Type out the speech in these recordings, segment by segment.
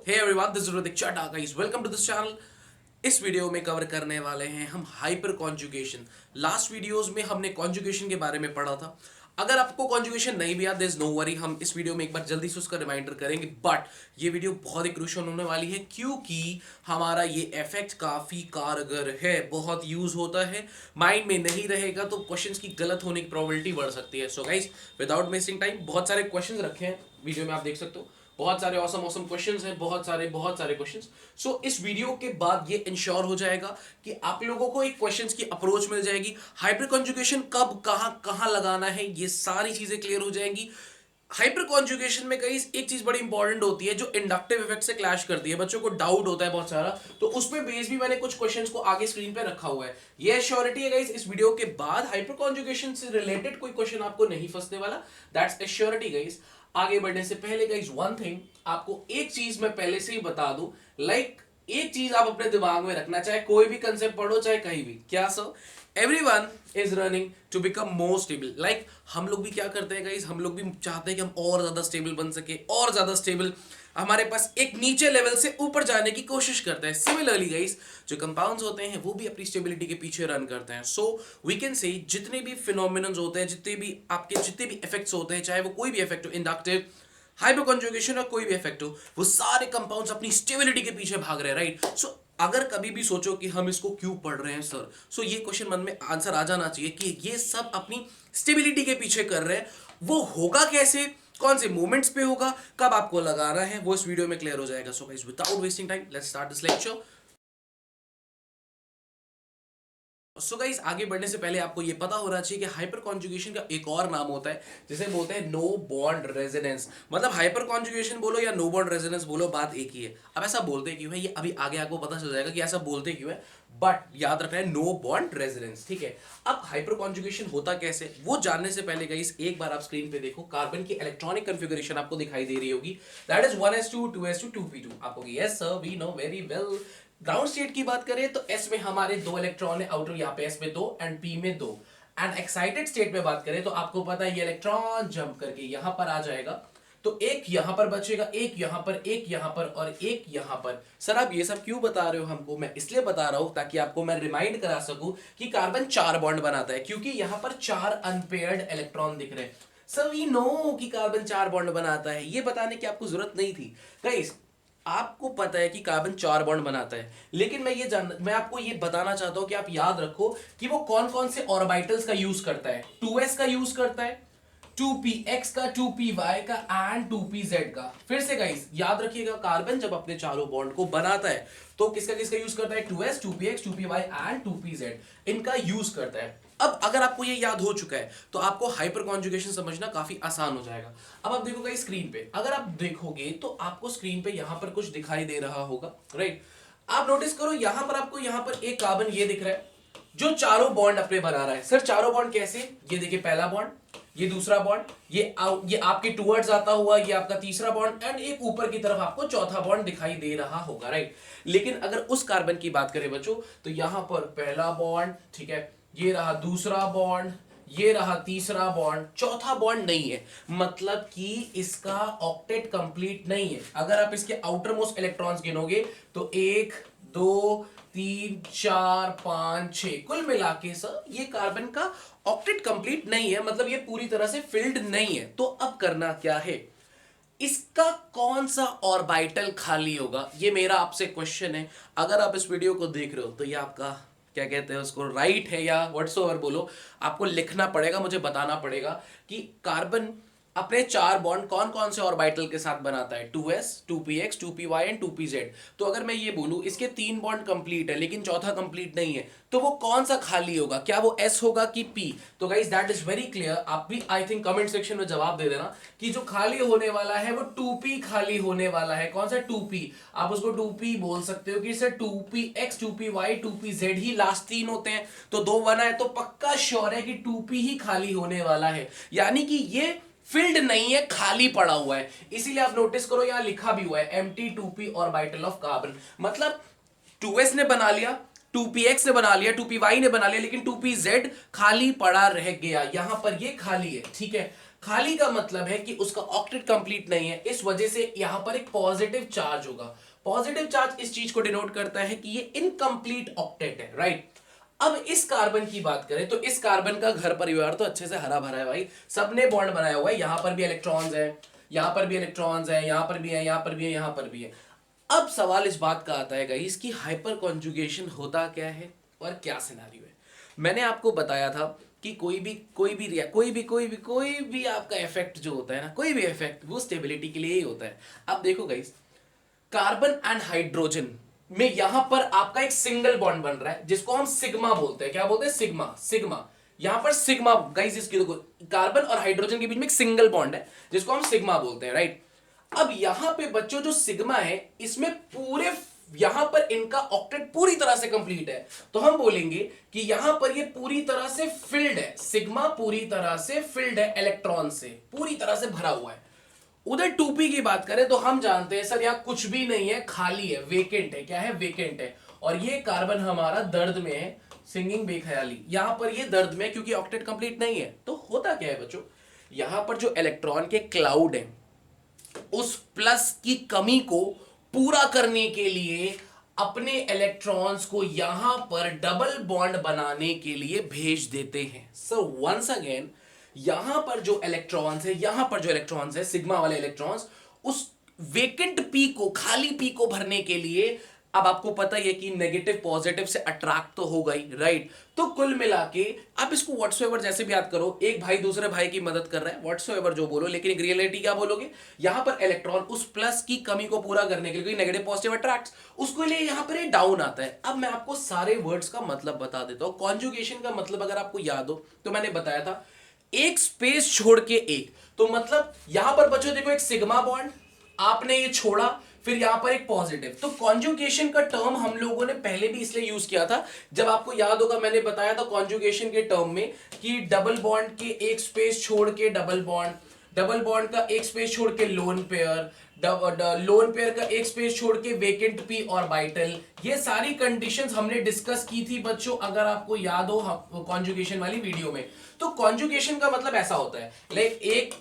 Hey everyone, this is Hrithik Chata guys, welcome to this channel. इस video में cover करने वाले हैं हम हाइपर कॉन्जुगेशन। लास्ट वीडियोस में हमने कॉन्जुगेशन के बारे में पढ़ा था। अगर आपको कॉन्जुगेशन नहीं भी याद, देयर इज नो वरी, हम इस वीडियो में एक बार जल्दी से उसका रिमाइंडर करेंगे। बट ये वीडियो बहुत ही क्रूशियल होने वाली है क्योंकि हमारा ये इफेक्ट काफी कारगर है, बहुत यूज होता है। माइंड में नहीं रहेगा तो क्वेश्चंस की गलत होने की प्रोबेबिलिटी बढ़ सकती है। So guys, without missing time, बहुत सारे क्वेश्चंस रखे हैं वीडियो में, आप देख सकते हो। बहुत सारे ऑसम क्वेश्चंस हैं, बहुत सारे क्वेश्चंस। सो इस वीडियो के बाद ये इंश्योर हो जाएगा कि आप लोगों को एक क्वेश्चंस की अप्रोच मिल जाएगी। हाइपर कॉन्जुगेशन कब कहां लगाना है, ये सारी चीजें क्लियर हो जाएंगी। हाइपर कॉन्जुगेशन में कई एक चीज बड़ी इंपॉर्टेंट होती है जो इंडक्टिव इफेक्ट से क्लैश करती है। बच्चों को डाउट होता है बहुत सारा, तो उसमें बेस भी मैंने कुछ क्वेश्चंस को आगे स्क्रीन पे रखा हुआ है। ये एश्योरिटी है गाइस, इस वीडियो के बाद हाइपर कॉन्जुगेशन से रिलेटेड कोई क्वेश्चन आपको नहीं फंसने वाला। That's assurity guys. आगे बढ़ने से पहले गाइस, वन थिंग आपको एक चीज मैं पहले से ही बता दूं, एक चीज आप अपने दिमाग में रखना, चाहे कोई भी कंसेप्ट पढ़ो, चाहे कहीं भी, क्या sir, everyone is running to become more stable. Like हम लोग भी क्या करते हैं गाइस, हम लोग भी चाहते हैं कि हम और ज्यादा स्टेबल बन सके, और ज्यादा स्टेबल, हमारे पास एक नीचे लेवल से ऊपर जाने की कोशिश करते हैं। सिमिलरली गाइस, जो कंपाउंड्स होते हैं वो भी अपनी स्टेबिलिटी के पीछे रन करते हैं। सो वी कैन से जितने भी फिनोमिनन्स होते हैं, जितने भी इफेक्ट्स होते हैं, चाहे वो कोई भी इफेक्ट हो, इंडक्टिव, हाइपर कॉन्जुगेशन और कोई भी इफेक्ट हो, वो सारे कंपाउंड्स अपनी स्टेबिलिटी के पीछे भाग रहे हैं, राइट। सो अगर कभी भी सोचो कि हम इसको क्यों पढ़ रहे हैं सर, सो ये क्वेश्चन मन में आंसर आ जाना चाहिए कि ये सब अपनी स्टेबिलिटी के पीछे कर रहे हैं। वो होगा कैसे, कौन से मोमेंट्स पे होगा, कब आपको लगाना है, वो इस वीडियो में क्लियर हो जाएगा। So guys, without wasting time, let's start this lecture. So guys, आगे बढ़ने से पहले आपको ये पता होना चाहिए कि हाइपर कॉन्जुगेशन का एक और नाम होता है जिसे बोलते हैं नो बॉन्ड रेजोनेंस। मतलब हाइपर कॉन्जुगेशन बोलो या नो बॉन्ड रेजोनेंस बोलो, बात एक ही है। अब ऐसा बोलते क्यों है, ये अभी आगे आपको पता चल जाएगा कि ऐसा बोलते क्यों है। बट याद रखना है, नो बॉन्ड रेजोनेंस, ठीक है। अब हाइपर कॉन्जुगेशन होता कैसे, वो जानने से पहले गाइस एक बार आप स्क्रीन पे देखो, कार्बन की इलेक्ट्रॉनिक कॉन्फ़िगरेशन आपको दिखाई दे रही होगी। That is 1s2 2s2 2p2। आपको yes sir, we know very well. Ground state की बात करें तो एस में हमारे 2 इलेक्ट्रॉन है, आउटर यहाँ पे एस में 2 एंड पी में 2। एंड एक्साइटेड स्टेट में बात करें तो आपको पता है ये इलेक्ट्रॉन जंप करके यहां पर आ जाएगा, तो एक यहां पर बचेगा, एक यहां पर, एक यहां पर और एक यहां पर। सर आप ये सब क्यों बता रहे हो हमको, मैं इसलिए बता रहा हूं ताकि आपको मैं रिमाइंड करा सकूं कि कार्बन 4 बॉन्ड बनाता है, क्योंकि यहां पर 4 अनपेयर्ड इलेक्ट्रॉन दिख रहे हैं। सर वी नो कि कार्बन 4 बॉन्ड बनाता है, ये बताने की आपको जरूरत नहीं थी गाइस। आपको पता है कि कार्बन 4 बॉन्ड बनाता है, लेकिन मैं आपको ये बताना चाहता हूं कि आप याद रखो कि वो कौन कौन से ऑर्बिटल्स का यूज करता है। 2s का यूज करता है, 2px का, 2py का एंड 2pz का। फिर से गाइस याद रखिएगा, कार्बन जब अपने चारों बॉन्ड को बनाता है तो किसका किसका यूज करता है, 2s 2px 2py and 2pz, इनका यूज करता है। अब अगर आपको ये याद हो चुका है तो आपको हाइपर कॉन्जुगेशन समझना काफी आसान हो जाएगा। अब आप देखोगे स्क्रीन पे, अगर आप देखोगे तो आपको स्क्रीन पे यहां पर कुछ दिखाई दे रहा होगा, राइट। आप नोटिस करो यहां पर आपको, यहां पर एक कार्बन ये दिख रहा है जो चारों बॉन्ड अपने बना रहा है। सर चारों बॉन्ड कैसे, ये देखिए पहला बॉन्ड, ये दूसरा बॉन्ड, ये आपके टुवर्ड्स आता हुआ, ये आपका तीसरा बॉन्ड एंड एक ऊपर की तरफ आपको चौथा बॉन्ड दिखाई दे रहा होगा, राइट। लेकिन अगर उस कार्बन की बात करें बच्चों, तो यहां पर पहला बॉन्ड, ठीक है, ये रहा दूसरा बॉन्ड, ये रहा तीसरा बॉन्ड, चौथा बॉन्ड नहीं है, मतलब कि इसका ऑक्टेट कंप्लीट नहीं है। अगर आप इसके आउटर मोस्ट इलेक्ट्रॉन्स गिनोगे तो 1 2 3 4 5 6, कुल मिला के सर ये कार्बन का ऑक्टेट कंप्लीट नहीं है, मतलब ये पूरी तरह से फिल्ड नहीं है। तो अब करना क्या है, इसका कौन सा ऑर्बिटल खाली होगा, ये मेरा आपसे क्वेश्चन है। अगर आप इस वीडियो को देख रहे हो तो ये आपका क्या कहते हैं उसको, राइट है या व्हाट्सओवर बोलो, आपको लिखना पड़ेगा, मुझे बताना पड़ेगा कि कार्बन अपने 4 बॉन्ड कौन कौन से ऑर्बिटल के साथ बनाता है, 2s 2px 2py and 2pz। तो अगर मैं ये बोलूं इसके 3 बॉन्ड कंप्लीट है लेकिन चौथा कंप्लीट नहीं है, तो वो कौन सा खाली होगा, क्या वो s होगा कि p। तो guys that is very clear, आप भी आई थिंक कमेंट सेक्शन में जवाब दे देना कि जो खाली होने वाला है वो 2p खाली होने वाला है। कौन सा 2p, आप उसको 2p बोल सकते हो कि सर 2px 2py 2pz ही लास्ट 3 होते हैं, तो 2 बना है तो पक्का श्योर है कि 2p ही खाली होने वाला है, यानी कि ये फिल्ड नहीं है, खाली पड़ा हुआ है। इसीलिए आप नोटिस करो यहां लिखा भी हुआ है empty 2p orbital of carbon, मतलब 2s ने बना लिया, 2px ने बना लिया, 2py ने बना लिया, लेकिन 2pz खाली पड़ा रह गया, यहां पर ये खाली है, ठीक है। खाली का मतलब है कि उसका ऑक्टेट कंप्लीट नहीं है, इस वजह से यहां पर एक पॉजिटिव चार्ज होगा। पॉजिटिव चार्ज इस चीज को डिनोट करता है कि ये इनकम्प्लीट ऑक्टेट है, राइट। अब इस कार्बन की बात करें तो इस कार्बन का घर परिवार तो अच्छे से हरा भरा है भाई, सबने बॉन्ड बनाया हुआ है, यहां पर भी इलेक्ट्रॉन्स है, यहां पर भी इलेक्ट्रॉन्स है, यहां पर भी है, यहां पर भी है, यहां पर भी है। अब सवाल इस बात का आता है गाइस कि हाइपर कॉन्जुगेशन होता क्या है और क्या सिनेरियो है। मैंने आपको बताया था कि कोई भी आपका इफेक्ट जो होता है ना, कोई भी इफेक्ट वो स्टेबिलिटी के लिए ही होता है। अब देखो गाइस, कार्बन एंड हाइड्रोजन में यहां पर आपका एक सिंगल बॉन्ड बन रहा है जिसको हम सिग्मा बोलते हैं। क्या बोलते हैं? सिग्मा। सिग्मा, यहां पर सिग्मा गाइस, इसकी देखो, कार्बन और हाइड्रोजन के बीच में एक सिंगल बॉन्ड है जिसको हम सिग्मा बोलते हैं, राइट। अब यहां पे बच्चों जो सिग्मा है इसमें पूरे यहां पर इनका ऑक्टेट पूरी तरह से कंप्लीट है, तो हम बोलेंगे कि यहां पर ये पूरी तरह से फिल्ड है, सिग्मा पूरी तरह से फिल्ड है, इलेक्ट्रॉन से पूरी तरह से भरा हुआ है। उधर 2p की बात करें तो हम जानते हैं सर यहां कुछ भी नहीं है, खाली है, वेकेंट है। क्या है? वेकेंट है। और ये कार्बन हमारा दर्द में है, सिंगिंग बेख्याली, यहां पर ये दर्द में क्योंकि ऑक्टेट कंप्लीट नहीं है। तो होता क्या है बच्चों, यहां पर जो इलेक्ट्रॉन के क्लाउड है उस प्लस की कमी को पूरा करने के लिए अपने इलेक्ट्रॉन्स को यहां पर डबल बॉन्ड बनाने के लिए भेज देते हैं। सो वंस अगेन, यहां पर जो इलेक्ट्रॉन्स है, यहां पर जो इलेक्ट्रॉन्स है, सिग्मा वाले इलेक्ट्रॉन्स, उस वेकेंट पी को, खाली पी को भरने के लिए, अब आपको पता ही है कि नेगेटिव पॉजिटिव से अट्रैक्ट तो होगा ही, राइट। तो कुल मिला के आप इसको व्हाट्सएवर जैसे भी याद करो, एक भाई दूसरे भाई की मदद कर रहा है, व्हाट्सएवर जो बोलो, लेकिन एक रियलिटी क्या बोलोगे, यहां पर इलेक्ट्रॉन उस प्लस की कमी को पूरा करने के लिए नेगेटिव पॉजिटिव अट्रैक्ट्स, उसको लिए यहां पर डाउन आता है। अब मैं आपको सारे वर्ड्स का मतलब बता देता हूं। कॉन्जुगेशन का मतलब अगर आपको याद हो तो मैंने बताया था एक स्पेस छोड़ के एक, तो मतलब यहां पर बच्चों देखो एक सिग्मा बॉन्ड, आपने ये छोड़ा, फिर यहां पर एक पॉजिटिव। तो कॉन्जुगेशन का टर्म हम लोगों ने पहले भी इसलिए यूज किया था, जब आपको याद होगा मैंने बताया था कॉन्जुगेशन के टर्म में कि डबल बॉन्ड के एक स्पेस छोड़ के डबल बॉन्ड, डबल बॉन्ड का एक स्पेस छोड़ के लोन पेयर, लोन पेयर का एक स्पेस छोड़ के वेकेंट पी ऑर्बिटल। ये सारी कंडीशंस हमने डिस्कस की थी बच्चों, अगर आपको याद हो कॉन्जुगेशन वाली वीडियो में। तो कॉन्जुगेशन का मतलब ऐसा होता है, लाइक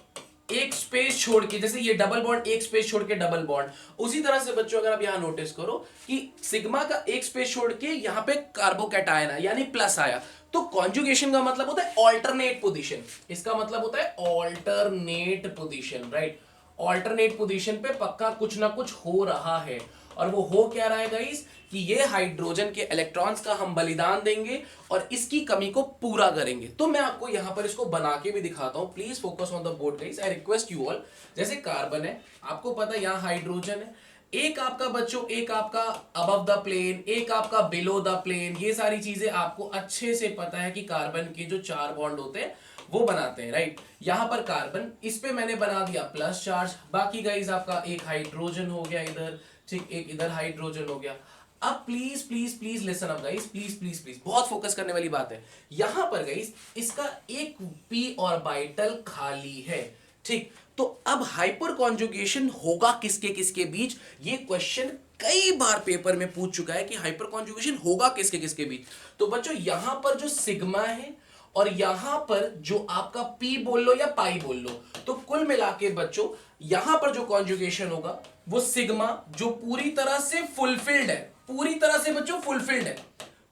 एक स्पेस छोड़ के, जैसे ये डबल बॉन्ड एक स्पेस छोड़ के डबल बॉन्ड, उसी तरह से बच्चों अगर आप यहां नोटिस करो कि सिग्मा का एक स्पेस छोड़ के यहां पे कार्बोकैटायन है यानी प्लस आया, तो कॉन्जुगेशन का मतलब होता है ऑल्टरनेट पोजीशन। इसका मतलब होता है alternate position, right. Alternate position पे पक्का कुछ ना कुछ हो रहा है, और वो हो क्या रहा है गाइस कि ये हाइड्रोजन के इलेक्ट्रॉन्स का हम बलिदान देंगे और इसकी कमी को पूरा करेंगे। तो मैं आपको यहां पर इसको बना के भी दिखाता हूं, please focus on the board guys, I request you all. जैसे कार्बन है, आपको पता है यहां हाइड्रोजन है, एक आपका बच्चों, एक आपका अबव द प्लेन, एक आपका बिलो द प्लेन, ये सारी चीजें आपको अच्छे से पता है कि कार्बन के जो चार बॉन्ड होते हैं वो बनाते हैं, राइट। यहां पर कार्बन, इस पे मैंने बना दिया प्लस चार्ज, बाकी गाइस आपका एक हाइड्रोजन हो गया इधर, ठीक, एक इधर हाइड्रोजन हो गया। अब please please please listen up guys, please please please, बहुत फोकस करने वाली बात है। यहां पर गाइस इसका एक पी ऑर्बिटल खाली है, ठीक। तो अब हाइपर कॉन्जुगेशन होगा किसके किसके बीच, ये क्वेश्चन कई बार पेपर में पूछ चुका है कि हाइपर कॉन्जुगेशन होगा किसके किसके बीच। तो बच्चों यहां पर जो सिग्मा है और यहां पर जो आपका पी बोल लो या पाई बोल लो, तो कुल मिला के बच्चों यहां पर जो कॉन्जुगेशन होगा वो सिग्मा जो पूरी तरह से फुलफिल्ड है, पूरी तरह से बच्चों फुलफिल्ड है,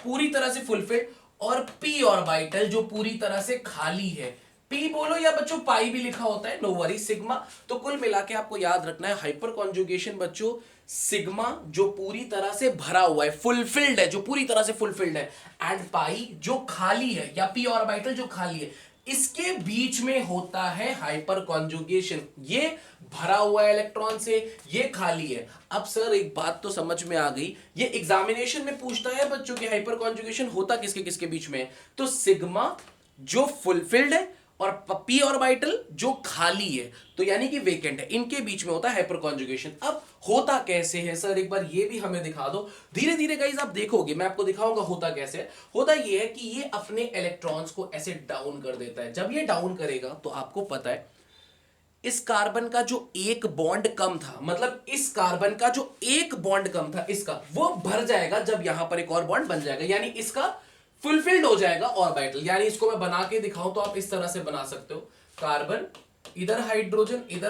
पूरी तरह से फुलफिल्ड, और पी ऑर्बिटल जो पूरी तरह से खाली है, पी बोलो या बच्चों पाई भी लिखा होता है, नो वरी, सिग्मा। तो कुल मिला के आपको याद रखना है हाइपर कॉन्जुगेशन बच्चों, सिग्मा जो पूरी तरह से भरा हुआ है, फुलफिल्ड है, जो पूरी तरह से फुलफिल्ड है, एंड पाई जो खाली है, या पी ऑर्बिटल जो खाली है, इसके बीच में होता है हाइपर कॉन्जुगेशन। ये भरा हुआ है इलेक्ट्रॉन से, ये खाली है। अब सर एक बात तो समझ में आ गई, ये एग्जामिनेशन में पूछता है बच्चों कि हाइपर कॉन्जुगेशन होता किसके किसके बीच में है, तो सिग्मा जो फुलफिल्ड है और पी ऑर्बिटल जो खाली है, तो यानी कि वेकेंट है, इनके बीच में होता है हाइपर कॉन्जुगेशन। अब होता कैसे है सर, एक बार ये भी हमें दिखा दो। धीरे धीरे गाइस आप देखोगे, मैं आपको दिखाऊंगा होता कैसे है। होता ये है कि ये अपने इलेक्ट्रॉन्स को ऐसे डाउन कर देता है। जब ये डाउन करेगा तो आपको पता है इस कार्बन का जो एक बॉन्ड कम था, मतलब इस कार्बन का जो एक बॉन्ड कम था इसका, वो भर जाएगा जब यहां पर एक और बॉन्ड बन जाएगा, यानी इसका फुलफिल्ड हो जाएगा ऑर्बिटल। यानी इसको मैं बना के दिखाऊं तो आप इस तरह से बना सकते हो, कार्बन इधर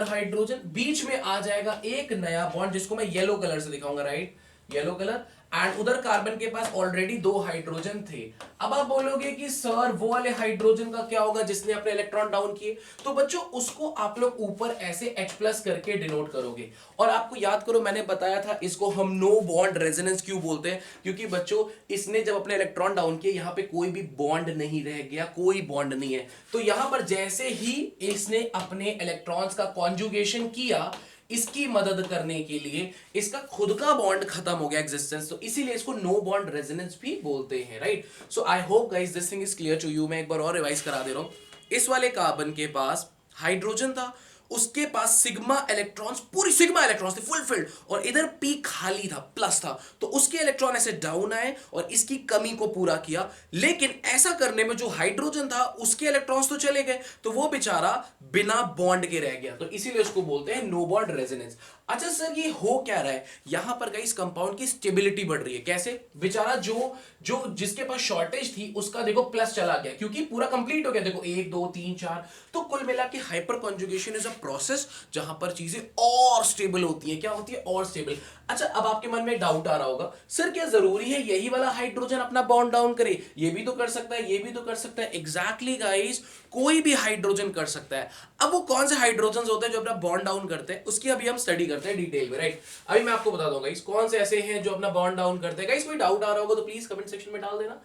हाइड्रोजन, बीच में आ जाएगा एक नया बॉन्ड जिसको मैं येलो कलर से दिखाऊंगा, राइट, येलो कलर। एंड उधर कार्बन के पास ऑलरेडी 2 हाइड्रोजन थे। अब आप बोलोगे कि सर वो वाले हाइड्रोजन का क्या होगा जिसने अपने इलेक्ट्रॉन डाउन किए? तो बच्चों उसको आप लोग ऊपर ऐसे H+ करके डिनोट करोगे। और आपको याद करो मैंने बताया था इसको हम नो बॉन्ड रेजोनेंस क्यों बोलते हैं, क्योंकि बच्चों इसने जब अपने इलेक्ट्रॉन डाउन किए यहां पे कोई भी बॉन्ड नहीं रह गया, कोई बॉन्ड नहीं है। तो यहां पर जैसे ही इसने अपने इलेक्ट्रॉन्स का कॉन्जुगेशन किया इसकी मदद करने के लिए, इसका खुद का बॉन्ड खत्म हो गया एग्जिस्टेंस, तो इसीलिए इसको नो बॉन्ड रेजोनेंस भी बोलते हैं, right. So I hope guys this thing is clear to you. मैं एक बार और रिवाइज करा दे रहा हूं। इस वाले कार्बन के पास हाइड्रोजन था, उसके पास सिग्मा इलेक्ट्रॉन्स, पूरी सिग्मा इलेक्ट्रॉन्स थे फुल फिल्ड, और इधर पी खाली था, प्लस था, तो उसके इलेक्ट्रॉन ऐसे डाउन आए और इसकी कमी को पूरा किया। लेकिन ऐसा करने में जो हाइड्रोजन था उसके इलेक्ट्रॉन्स तो चले गए, तो वो बेचारा बिना बॉन्ड के रह गया, तो इसीलिए उसको बोलते हैं नो बॉन्ड रेजोनेंस। अच्छा सर ये हो क्या रहा है? यहां पर गाइस कंपाउंड की स्टेबिलिटी बढ़ रही है। कैसे? बेचारा जो जो जिसके पास शॉर्टेज थी उसका देखो प्लस चला गया, क्योंकि पूरा कंप्लीट हो गया। देखो 1 2 3 4, तो कुल मिला के hyper conjugation is a process जहां पर चीजें और स्टेबल होती है। क्या होती है? और स्टेबल। अच्छा अब आपके मन में डाउट आ रहा होगा, सर क्या जरूरी है यही वाला हाइड्रोजन अपना बॉन्ड डाउन करे? ये भी तो कर सकता है, ये भी तो कर सकता है। एग्जैक्टली गाइस, कोई भी हाइड्रोजन कर सकता है। अब वो कौन से हाइड्रोजन होते हैं जो अपना बॉन्ड डाउन करते हैं, उसकी अभी हम स्टडी करते हैं डिटेल में, राइट। अभी मैं आपको बता दूंगा कौन से ऐसे हैं जो अपना बॉन्ड डाउन करते हैं। गाइस कोई डाउट आ रहा होगा तो प्लीज कमेंट सेक्शन में डाल देना,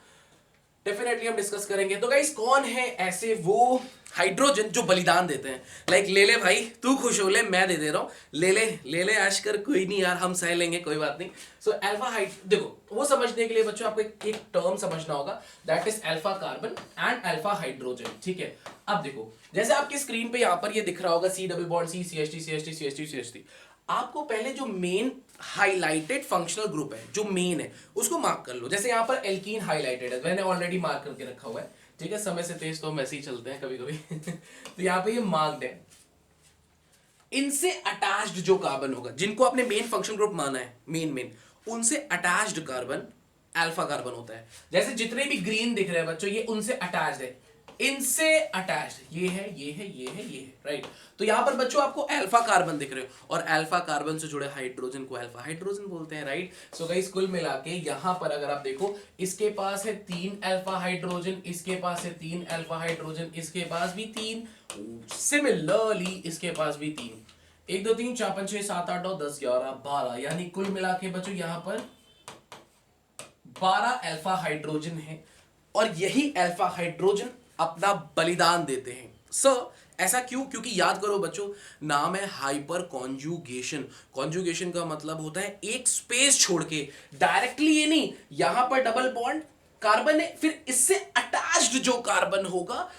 डेफिनेटली हम डिस्कस करेंगे। तो गाइस कौन है ऐसे वो हाइड्रोजन जो बलिदान देते हैं? लाइक ले ले भाई, तू खुश हो ले, मैं दे दे रहा हूं, ले ले ऐश कर, कोई नहीं यार हम सह लेंगे, कोई बात नहीं। सो अल्फा हाइड, देखो वो समझने के लिए बच्चों आपको एक टर्म समझना होगा, that is alpha carbon and alpha hydrogen, ठीक है। अब देखो जैसे आपकी स्क्रीन पे यहां पर ये दिख रहा होगा C double bond C CH3 CH3 CH3 CH3। आपको पहले जो मेन हाइलाइटेड फंक्शनल ग्रुप है, जो मेन है, उसको मार्क कर लो। जैसे यहां पर एल्कीन हाइलाइटेड है, मैंने ऑलरेडी मार्क करके रखा हुआ है, ठीक है। समय से तेज तो हम ऐसे ही चलते हैं कभी कभी तो यहां पे ये मार्क्ड है। इनसे अटैच्ड जो कार्बन होगा, जिनको आपने मेन फंक्शन ग्रुप माना है, मेन उनसे अटैच्ड कार्बन अल्फा कार्बन होता है। जैसे जितने भी ग्रीन दिख रहे हैं बच्चों, ये उनसे अटैच्ड है, इनसे अटैच्ड ये है, ये है, ये है, ये है, राइट। तो यहां पर बच्चों आपको अल्फा कार्बन दिख रहे हो, और अल्फा कार्बन से जुड़े हाइड्रोजन को अल्फा हाइड्रोजन बोलते हैं, राइट। सो गाइस कुल मिला के यहां पर अगर आप देखो, इसके पास है 3 अल्फा हाइड्रोजन, इसके पास है 3 अल्फा हाइड्रोजन, इसके पास भी 3, सिमिलरली इसके पास भी 3, 1 2 3 4 5 6 7 8 9 10 11 12, यानी कुल मिला के बच्चों यहां पर 12 अल्फा हाइड्रोजन है। और यही अल्फा हाइड्रोजन अपना बलिदान देते हैं। सर ऐसा क्यों? क्योंकि याद करो बच्चों, नाम है हाइपर कॉन्जुगेशन। कॉन्जुगेशन का मतलब होता है एक स्पेस छोड़ के, डायरेक्टली ये नहीं, यहां पर डबल बॉन्ड कार्बन है, फिर इससे अटैच्ड जो कार्बन होगा,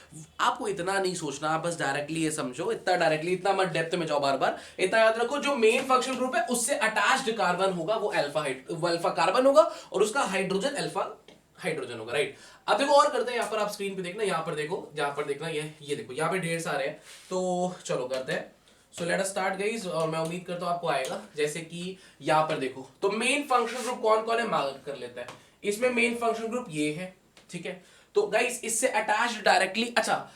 आपको इतना नहीं सोचना, आप बस डायरेक्टली ये समझो, इतना डायरेक्टली, इतना मत डेप्थ में जाओ बार बार, इतना याद रखो, जो मेन फंक्शनल ग्रुप है उससे अटैच्ड कार्बन होगा वो अल्फा कार्बन होगा, और उसका हाइड्रोजन अल्फा हाइड्रोजन होगा, राइट। अब देखो और करते हैं, यहां पर आप स्क्रीन पे देखना, यहां पर देखो, यहां पर देखना, ये देखो यहां पे ढेर सारे हैं, तो चलो करते हैं। So let us start guys, और मैं उम्मीद करता हूं आपको आएगा। जैसे कि यहां पर देखो, तो मेन फंक्शनल ग्रुप कौन कौन है मार्क कर लेता है। इसमें मेन फंक्शनल ग्रुप ये है, ठीक है। तो गाइस इससे अटैच्ड डायरेक्टली, अच्छा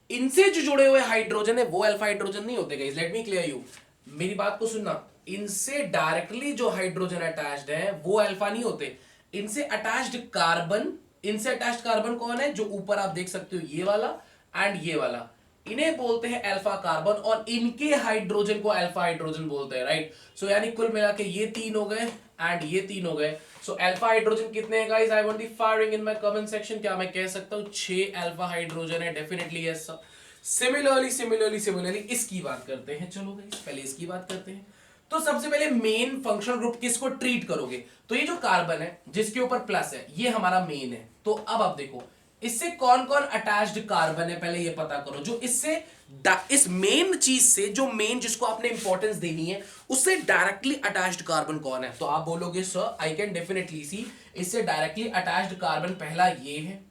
इनसे जो जुड़े हुए हाइड्रोजन है वो अल्फा हाइड्रोजन नहीं होते guys, let me clear you, मेरी बात को सुनना। इनसे डायरेक्टली जो हाइड्रोजन अटैच्ड है वो अल्फा नहीं होते, इनसे अटैच्ड कार्बन, इनसे अटैच्ड कार्बन कौन है? जो ऊपर आप देख सकते हो ये वाला एंड ये वाला, इन्हें बोलते हैं अल्फा कार्बन, और इनके हाइड्रोजन को अल्फा हाइड्रोजन बोलते हैं, राइट। सो यानी कुल मिला के ये 3 हो गए एंड ये 3 हो गए। सो अल्फा हाइड्रोजन कितने हैं guys? I want the firing in my comment section. क्या मैं कह सकता हूं 6 अल्फा हाइड्रोजन है? Definitely yes. सिमिलरली इसकी बात करते हैं। चलो गाइस पहले इसकी बात करते हैं। तो सबसे पहले मेन फंक्शनल ग्रुप किसको ट्रीट करोगे? तो ये जो कार्बन है जिसके ऊपर प्लस है, ये हमारा मेन है। तो अब आप देखो इससे कौन कौन अटैच्ड कार्बन है, पहले ये पता करो। जो इससे इस मेन चीज से, जो मेन जिसको आपने इंपॉर्टेंस देनी है, उससे डायरेक्टली अटैच्ड कार्बन कौन है? तो आप बोलोगे सर आई कैन डेफिनेटली सी, इससे डायरेक्टली अटैच्ड कार्बन पहला ये है,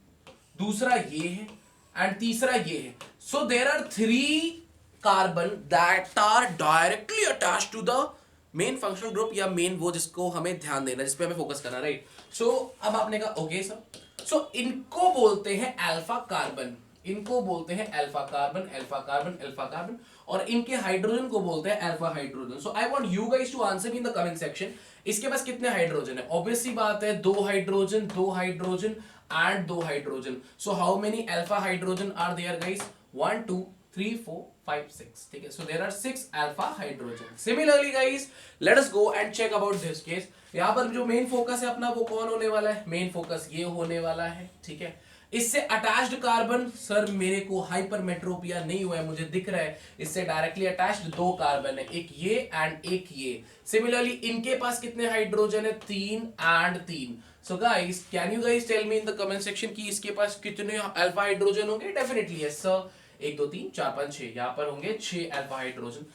दूसरा ये है एंड तीसरा ये है। So there are 3 carbon that are directly attached to the main functional group, या मेन वो जिसको हमें ध्यान देना, जिसपे हमें फोकस करना, राइट। सो अब आपने कहा ओके सर, सो इनको बोलते हैं अल्फा कार्बन, इनको बोलते हैं alpha carbon, alpha carbon, alpha carbon, और इनके हाइड्रोजन को बोलते हैं alpha hydrogen. So I want you guys to answer me in the comment section, इसके पास कितने हाइड्रोजन है? ऑब्वियस सी बात है, दो हाइड्रोजन, दो हाइड्रोजन एंड दो hydrogen. So how many alpha hydrogen are there guys? 1 2 3 4 5 6, ठीक है। So there are 6 alpha hydrogen. Similarly guys let us go and check about this case. यहां पर जो मेन फोकस है अपना वो कौन होने वाला है? मेन फोकस ये होने वाला है, ठीक है। इससे अटैच्ड कार्बन, सर मेरे को हाइपरमेट्रोपिया नहीं हुआ है, मुझे दिख रहा है इससे डायरेक्टली अटैच्ड दो कार्बन है, एक ये एंड एक ये। सिमिलरली इनके पास कितने हाइड्रोजन है? 3 and 3। So guys can you guys tell me in the comment section कि इसके पास कितने अल्फा हाइड्रोजन होंगे? डेफिनेटली यस सर, 1 2 3 4 5 6, यहां पर होंगे 6 alpha hydrogen.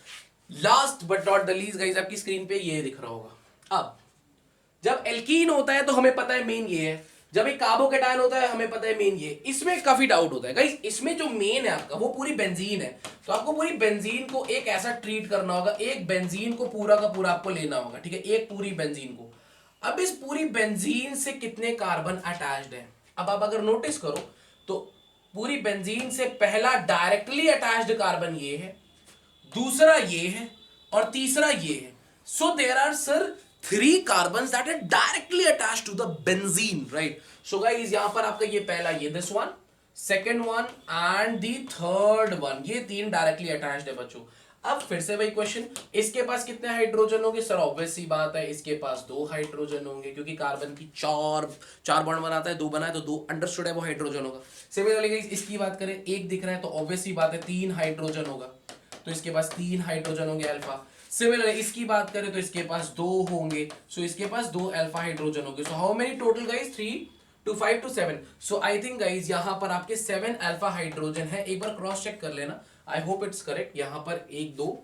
Last but not the least guys, आपकी स्क्रीन पे ये दिख रहा होगा। अब जब एल्कीन होता है तो हमें पता है मेन ये है, जब एक कार्बोकेटायन होता है हमें पता है मेन ये। इसमें काफी डाउट होता है गाइस, इसमें जो मेन है आपका वो पूरी बेंजीन है, तो आपको पूरी बेंजीन को एक ऐसा ट्रीट करना होगा, एक बेंजीन को पूरा का पूरा आपको लेना होगा, ठीक है, एक पूरी बेंजीन को। अब इस पूरी बेंजीन से कितने कार्बन अटैच्ड है? अब आप अगर नोटिस करो तो पूरी बेंजीन से पहला डायरेक्टली अटैच्ड कार्बन ये है, दूसरा ये है और तीसरा ये है। So there are sir 3 carbons that are directly attached to the benzene, right? So guys यहां पर आपका ये पहला ये this one, second one and the third one, ये 3 directly attached है बच्चों। अब फिर से वही क्वेश्चन, इसके पास कितने हाइड्रोजन होंगे? सर ऑब्वियस सी बात है इसके पास 2 हाइड्रोजन होंगे, क्योंकि कार्बन की चार बॉन्ड बनाता है, 2 बनाए तो 2 अंडरस्टूड है वो हाइड्रोजन होगा। सिमिलरली इसकी बात करें, एक दिख रहा है तो ऑब्वियस सी बात है 3 हाइड्रोजन होगा, तो इसके पास 3 हाइड्रोजन होंगे अल्फा। सिमिलरली इसकी बात करें तो इसके पास 2 होंगे, सो इसके पास 2 अल्फा हाइड्रोजन होंगे। सो how many total guys? 3 to 5 to 7। So I think guys यहां पर आपके 7 अल्फा हाइड्रोजन है, एक बार क्रॉस चेक कर लेना, आई होप इट्स करेक्ट। यहां पर 1 2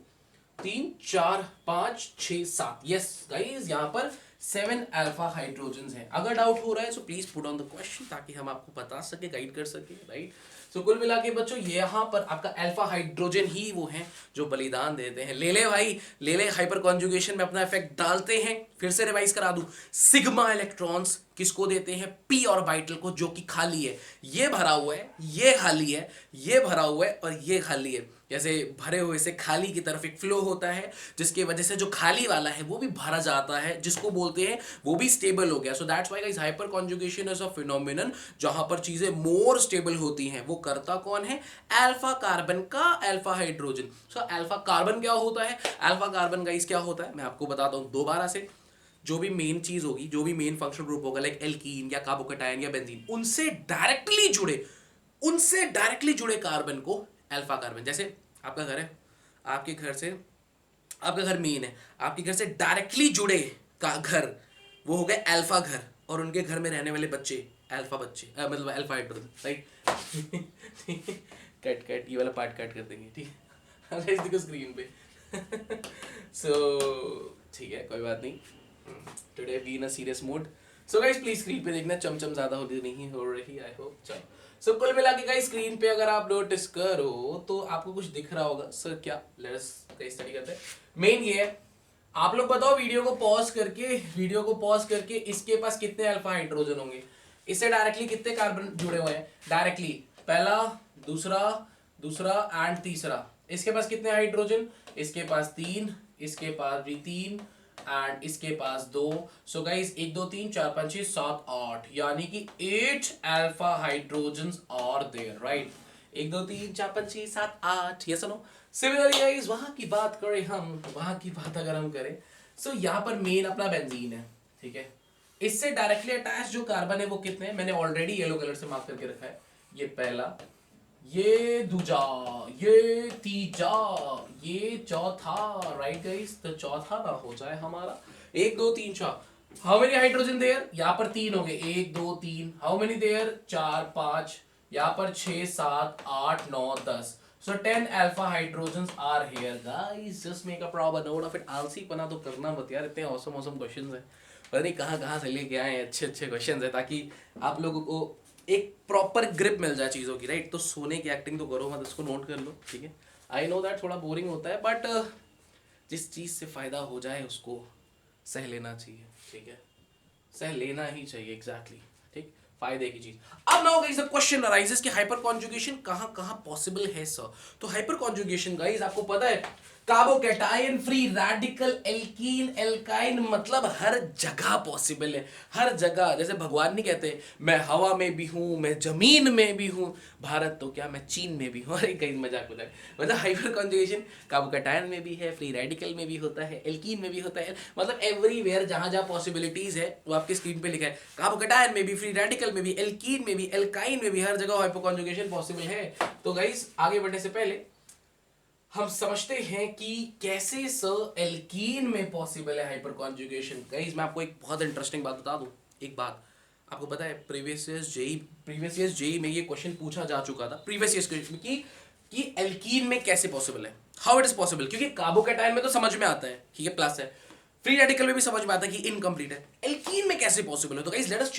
3 4 5 6 7, यस गाइस यहां पर 7 अल्फा हाइड्रोजन हैं। अगर डाउट हो रहा है so please put on the question, ताकि हम आपको बता सके, गाइड कर सके, राइट। सो कुल मिला के बच्चों यहाँ पर आपका अल्फा हाइड्रोजन ही वो हैं जो बलिदान देते हैं। ले ले भाई, ले ले, हाइपर कॉन्जुगेशन में अपना इफेक्ट डालते हैं। फिर से रिवाइज करा दूं, सिग्मा इलेक्ट्रॉन्स किसको देते हैं? पी ऑर्बिटल को, जो कि खाली है। ये भरा हुआ है, ये खाली है, ये भरा हुआ है और ये खाली है। जैसे भरे हुए से खाली की तरफ एक फ्लो होता है, जिसकी वजह से जो खाली वाला है वो भी भरा जाता है, जिसको बोलते हैं वो भी स्टेबल हो गया। So that's why guys hyper conjugation is a phenomenon जहां पर चीजें मोर स्टेबल होती हैं। वो करता कौन है? अल्फा कार्बन का alpha hydrogen. So alpha carbon क्या होता है? अल्फा कार्बन गाइस क्या होता है मैं आपको बताता हूं दोबारा से। जो भी मेन चीज होगी, जो भी मेन फंक्शनल ग्रुप होगा, लाइक एल्कीन या कार्बोकेटायन या बेंजीन, उनसे डायरेक्टली जुड़े कार्बन को अल्फा कार्बन। जैसे आपका घर है, आपके घर से, आपका घर मेन है, आपके घर से डायरेक्टली जुड़े का घर वो हो गए अल्फा घर, और उनके घर में रहने वाले बच्चे अल्फा बच्चे, मतलब alpha hydrogen, right. Cut cut, ये वाला पार्ट कट कर देंगे, ठीक है। देखो स्क्रीन पे। सो ठीक है, कोई बात नहीं, today be in a serious mood. So guys please screen पे देखना, चमचम ज्यादा होती नहीं हो रही, आई होप। चलो सो कुल मिला के गाइस स्क्रीन पे अगर आप नोटिस करो तो आपको कुछ दिख रहा होगा। सर क्या, लेट्स स्टडी करते हैं। मेन ये है, आप लोग बताओ वीडियो को पॉज करके इसके पास कितने अल्फा हाइड्रोजन होंगे? इससे डायरेक्टली कितने कार्बन जुड़े हुए हैं? डायरेक्टली पहला, दूसरा एंड तीसरा। इसके पास कितने हाइड्रोजन? इसके पास 3, इसके पास भी 3 एंड इसके पास 2। सो गाइस 1 2 3 4 5 6 7 8, यानी कि 8 alpha hydrogens are there, right. 1 2 3 4 5 6 7 8, yes no. Similarly guys वहां की बात करें हम, वहां की बात अगर हम करें, सो यहाँ पर मेन अपना बेंजीन है, ठीक है। इससे डायरेक्टली अटैच जो कार्बन है वो कितने हैं? मैंने ऑलरेडी येलो कलर से मार्क करके रखा है। ये पहला, ये दूजा, ये तीजा, ये चौथा, राइट गाइस। तो चौथा ना हो जाए हमारा 1 2 3 4। How many hydrogen there? यहाँ पर 3 हो गए, 1 2 3। How many there? 4 5, यहाँ पर 6 7 8 9 10। So 10 alpha hydrogens are here, guys. Just make a proper note of it. आलसी पना तो करना मत यार, इतने awesome क्वेश्चंस हैं, पता नहीं कहाँ से लेके आए हैं अच्छे क्वेश्चंस हैं, ताकि आप लोगों को एक प्रॉपर ग्रिप मिल जाए चीज़ों की, राइट। तो सोने की एक्टिंग तो करो मत, इसको नोट कर लो, ठीक है। आई नो दैट थोड़ा बोरिंग होता है, बट जिस चीज़ से फ़ायदा हो जाए उसको सह लेना चाहिए, ठीक है, सह लेना ही चाहिए, एग्जैक्टली, ठीक। फायदे की चीज। अब now guys the question arises कि हाइपर कॉन्जुगेशन कहां कहां पॉसिबल है सर। तो हाइपर कॉन्जुगेशन गाइस आपको पता है carbocation free radical alkene alkyne मतलब हर जगह पॉसिबल है, हर जगह। जैसे भगवान नहीं कहते मैं हवा में भी हूं, मैं जमीन में भी हूं, भारत तो क्या मैं चीन में भी हूं। अरे कहीं मजाक मजाक, मतलब हाइपर कॉन्जुगेशन कार्बोकैटायन में भी है, फ्री रेडिकल में भी होता है, एल्कीन में भी होता है, मतलब एवरीवेयर जहां जहां पॉसिबिलिटीज है वो आपके स्क्रीन पे लिखा है। कार्बोकैटायन में भी, फ्री रेडिकल में भी, एल्कीन में भी, एल्काइन में भी, हर जगह हाइपर कॉन्जुगेशन पॉसिबल है। तो गाइस आगे बढ़ने से पहले हम समझते हैं कि कैसे सर एल्कीन में पॉसिबल है हाइपर कॉन्जुगेशन। गाइस मैं आपको एक बहुत इंटरेस्टिंग बात बता दूं। एक बात आपको पता है प्रीवियस ईयर्स जेई में ये क्वेश्चन पूछा जा चुका था प्रीवियस ईयर्स क्वेश्चन कि एल्कीन में कैसे पॉसिबल है, हाउ इट इज पॉसिबल। क्योंकि कार्बोकैटायन में तो समझ में आता है कि ये प्लस है, फ्री रेडिकल में भी समझ में आता है कि इनकम्प्लीट है, एल्कीन में कैसे पॉसिबल है। तो गाइस लेट अस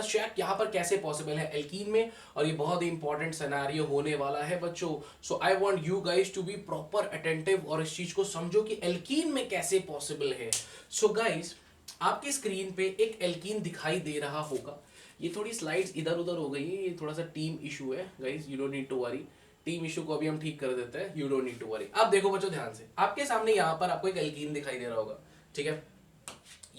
चेक यहां पर कैसे पॉसिबल है एल्कीन में। और ये बहुत ही इंपॉर्टेंट सिनेरियो होने वाला है बच्चों। So I want you guys to be proper attentive और इस चीज को समझो कि एल्कीन में कैसे पॉसिबल है। सो गाइस आपकी स्क्रीन पे एक एल्कीन दिखाई दे रहा होगा। ये थोड़ी स्लाइड्स इधर उधर हो गई है, ये थोड़ा सा टीम इशू है guys, you don't need to worry. Team issue को अभी हम ठीक कर देते हैं, you don't need to worry. अब देखो बच्चों ध्यान से, आपके सामने यहाँ पर आपको एक एल्कीन दिखाई दे रहा होगा, ठीक है।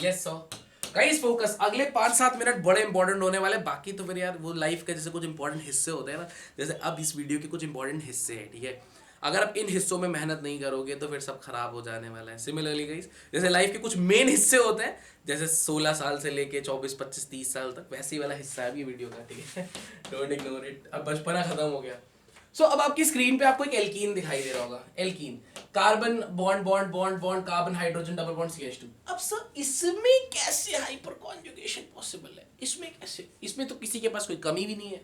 यस सर गाइस फोकस, अगले 5-7 मिनट बड़े इंपॉर्टेंट होने वाले। बाकी तो फिर यार वो लाइफ के जैसे कुछ इंपॉर्टेंट हिस्से होते हैं ना, जैसे अब इस वीडियो के कुछ इंपॉर्टेंट हिस्से हैं, ठीक है। अगर आप इन हिस्सों में मेहनत नहीं करोगे तो फिर सब खराब हो जाने वाला है। सिमिलरली गाइस जैसे लाइफ के कुछ मेन हिस्से होते हैं, जैसे 16 साल से लेके 24, 25, 30 साल तक, वैसे ही वाला हिस्सा है ये वीडियो का, ठीक है। डोंट इग्नोर इट, अब बचपना खत्म हो गया। सो अब आपकी स्क्रीन पे आपको एक एल्कीन दिखाई दे रहा होगा, alkene carbon bond bond bond bond carbon hydrogen double bond CH2। अब सर इसमें कैसे हाइपर कॉन्जुगेशन पॉसिबल है, इसमें कैसे, इसमें तो किसी के पास कोई कमी भी नहीं है,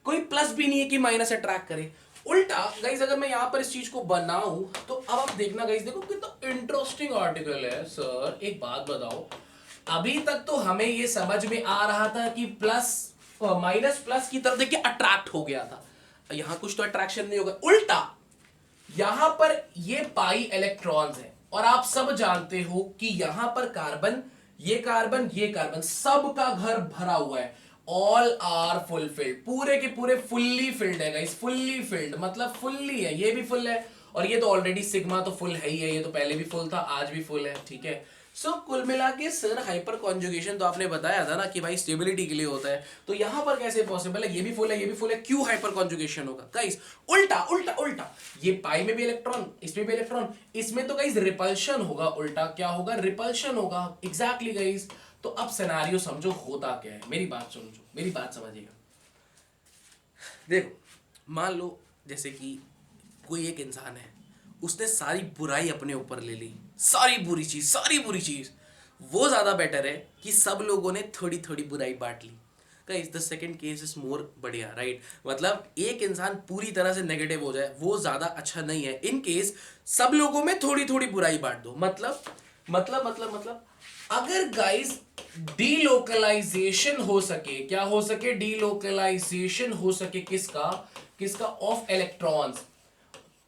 कोई प्लस भी नहीं है कि माइनस अट्रैक्ट करे। उल्टा गाइस अगर मैं यहां पर इस चीज को बनाऊं तो अब आप देखना गाइस, देखो कितना इंटरेस्टिंग आर्टिकल है सर। एक बात बताओ, अभी तक तो हमें ये समझ में आ रहा था कि प्लस माइनस प्लस की तरफ देखिए अट्रैक्ट हो गया था, यहां कुछ तो अट्रैक्शन नहीं होगा। उल्टा यहां पर ये पाई इलेक्ट्रॉन्स है और आप सब जानते हो कि यहां पर कार्बन, ये कार्बन, ये कार्बन, सब का घर भरा हुआ है। ऑल आर फुलफिल्ड, पूरे के पूरे फुल्ली फिल्ड है गाइस, फुल्ली फिल्ड मतलब फुल्ली है, ये भी फुल है और ये तो ऑलरेडी सिग्मा तो फुल है ही है, ये तो पहले भी फुल था, आज भी फुल है, ठीक है। सो कुल मिला के सर हाइपर कॉन्जुगेशन तो आपने बताया था ना कि भाई स्टेबिलिटी के लिए होता है, तो यहां पर कैसे पॉसिबल है, ये भी फुल है, ये भी फुल है, क्यों हाइपर कॉन्जुगेशन होगा गाइस। उल्टा उल्टा उल्टा, ये पाई में भी इलेक्ट्रॉन, इसमें भी इलेक्ट्रॉन, इसमें तो गाइस रिपल्शन होगा। उल्टा क्या होगा, रिपल्शन होगा, एग्जैक्टली गाइस। तो अब सिनेरियो समझो होता क्या है, मेरी बात समझो, मेरी बात समझिएगा। देखो मान लो जैसे कि कोई एक इंसान है, उसने सारी बुराई अपने ऊपर ले ली, सारी बुरी चीज, वो ज्यादा बेटर है कि सब लोगों ने थोड़ी थोड़ी बुराई बांट ली। Guys the second case is more बढ़िया, राइट। मतलब एक इंसान पूरी तरह से नेगेटिव हो जाए वो ज्यादा अच्छा नहीं है। इन केस सब लोगों में थोड़ी थोड़ी बुराई बांट दो। मतलब अगर गाइस डीलोकलाइजेशन हो सके, क्या हो सके, डीलोकलाइजेशन हो सके, किसका किसका, ऑफ इलेक्ट्रॉन्स,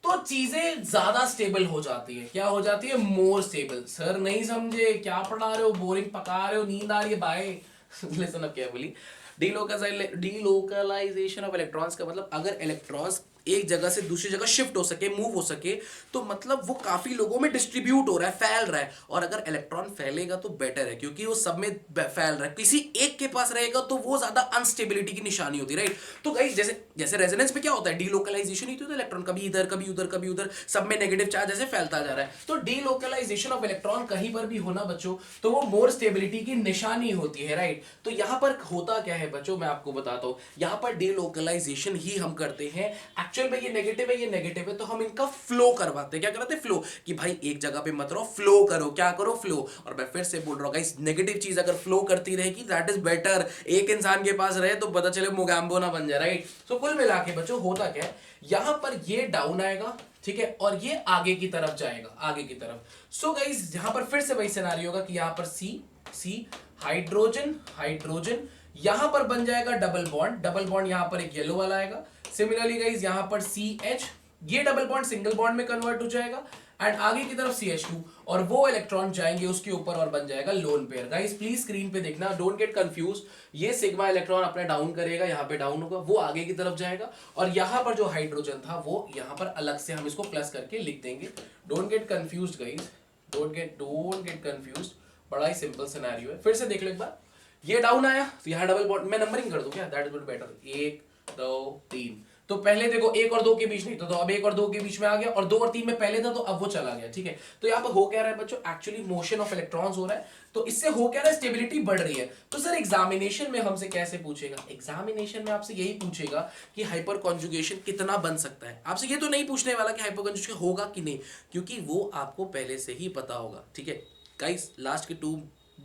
तो चीजें ज्यादा स्टेबल हो जाती है। क्या हो जाती है, मोर स्टेबल। सर नहीं समझे, क्या पढ़ा रहे हो, बोरिंग पका रहे हो, नींद आ रही है बाय। लेसन अब क्या बोली, डीलोकलाइजेशन ऑफ इलेक्ट्रॉन्स का मतलब अगर इलेक्ट्रॉन्स एक जगह से दूसरी जगह शिफ्ट हो सके, मूव हो सके, तो मतलब वो काफी लोगों में डिस्ट्रीब्यूट हो रहा है, फैल रहा है। और अगर इलेक्ट्रॉन फैलेगा तो बेटर है क्योंकि वो सब में फैल रहा है। किसी एक के पास रहेगा तो वो ज्यादा अनस्टेबिलिटी की निशानी होती है, राइट। तो गाइस जैसे जैसे रेजोनेंस में क्या होता है, डीलोकलाइजेशन ही तो होता है, इलेक्ट्रॉन कभी इधर कभी उधर कभी उधर, सब में नेगेटिव चार्ज ऐसे फैलता जा रहा है। तो डीलोकलाइजेशन ऑफ इलेक्ट्रॉन कहीं पर भी होना बच्चों, तो वो मोर स्टेबिलिटी की निशानी होती है, राइट। तो यहां पर होता क्या है बच्चों, मैं आपको बताता हूं। यहां पर डीलोकलाइजेशन ही हम करते हैं, एक्चुअल में ये नेगेटिव है, ये नेगेटिव है, तो हम इनका फ्लो करवाते हैं। क्या करते हैं, फ्लो, कि भाई एक जगह पे मत रहो, फ्लो करो, क्या करो, फ्लो। और मैं फिर से बोल रहा हूं गाइस, नेगेटिव चीज अगर फ्लो करती रहेगी दैट इज बेटर। एक इंसान के पास रहे तो पता चले मोगैम्बो ना बन जाए, राइट। सो कुल मिला के बच्चों होता क्या है, यहां पर ये डाउन आएगा, ठीक है, और ये आगे की तरफ जाएगा, आगे की तरफ। सो गाइस यहां पर फिर से वही सिनेरियो होगा कि यहां पर सी हाइड्रोजन हाइड्रोजन, यहां पर बन जाएगा डबल बॉन्ड, यहां पर एक येलो वाला आएगा। सिमिलरली गाइस यहां पर CH, ये डबल बॉन्ड सिंगल बॉन्ड में कन्वर्ट हो जाएगा एंड आगे की तरफ CH2 और वो इलेक्ट्रॉन जाएंगे उसके ऊपर और बन जाएगा lone pair. Guys please screen पे देखना, डोंट गेट कंफ्यूज। ये सिग्मा इलेक्ट्रॉन अपने डाउन करेगा, यहाँ पे डाउन होगा, वो आगे की तरफ जाएगा और यहाँ पर जो हाइड्रोजन था वो यहाँ पर अलग से हम इसको प्लस करके लिख देंगे। Don't get confuse guys, don't get confuse. बड़ा ही सिंपल सिनेरियो है। फिर से देख लो एक बार, ये डाउन आया तो यहाँ डबल बॉन्ड, मैं नंबरिंग कर दूं क्या, दैट इज बेटर। 1 2 3, तो पहले देखो 1 और 2 के बीच नहीं था, तो अब 1 और 2 के बीच में आ गया, और 2 और 3 में पहले था तो अब वो चला गया। ठीक है, तो यहाँ पर हो क्या रहा है बच्चों, एक्चुअली मोशन ऑफ इलेक्ट्रॉन्स हो रहा है, तो इससे हो क्या रहा है, स्टेबिलिटी बढ़ रही है। तो सर एग्जामिनेशन में हमसे कैसे पूछेगा, एग्जामिनेशन में आपसे यही पूछेगा कि हाइपर कॉन्जुगेशन कितना बन सकता है। आपसे ये तो नहीं पूछने वाला कि हाइपर कॉन्जुगेशन होगा कि नहीं, क्योंकि वो आपको पहले से ही पता होगा। ठीक है गाइस, लास्ट के 2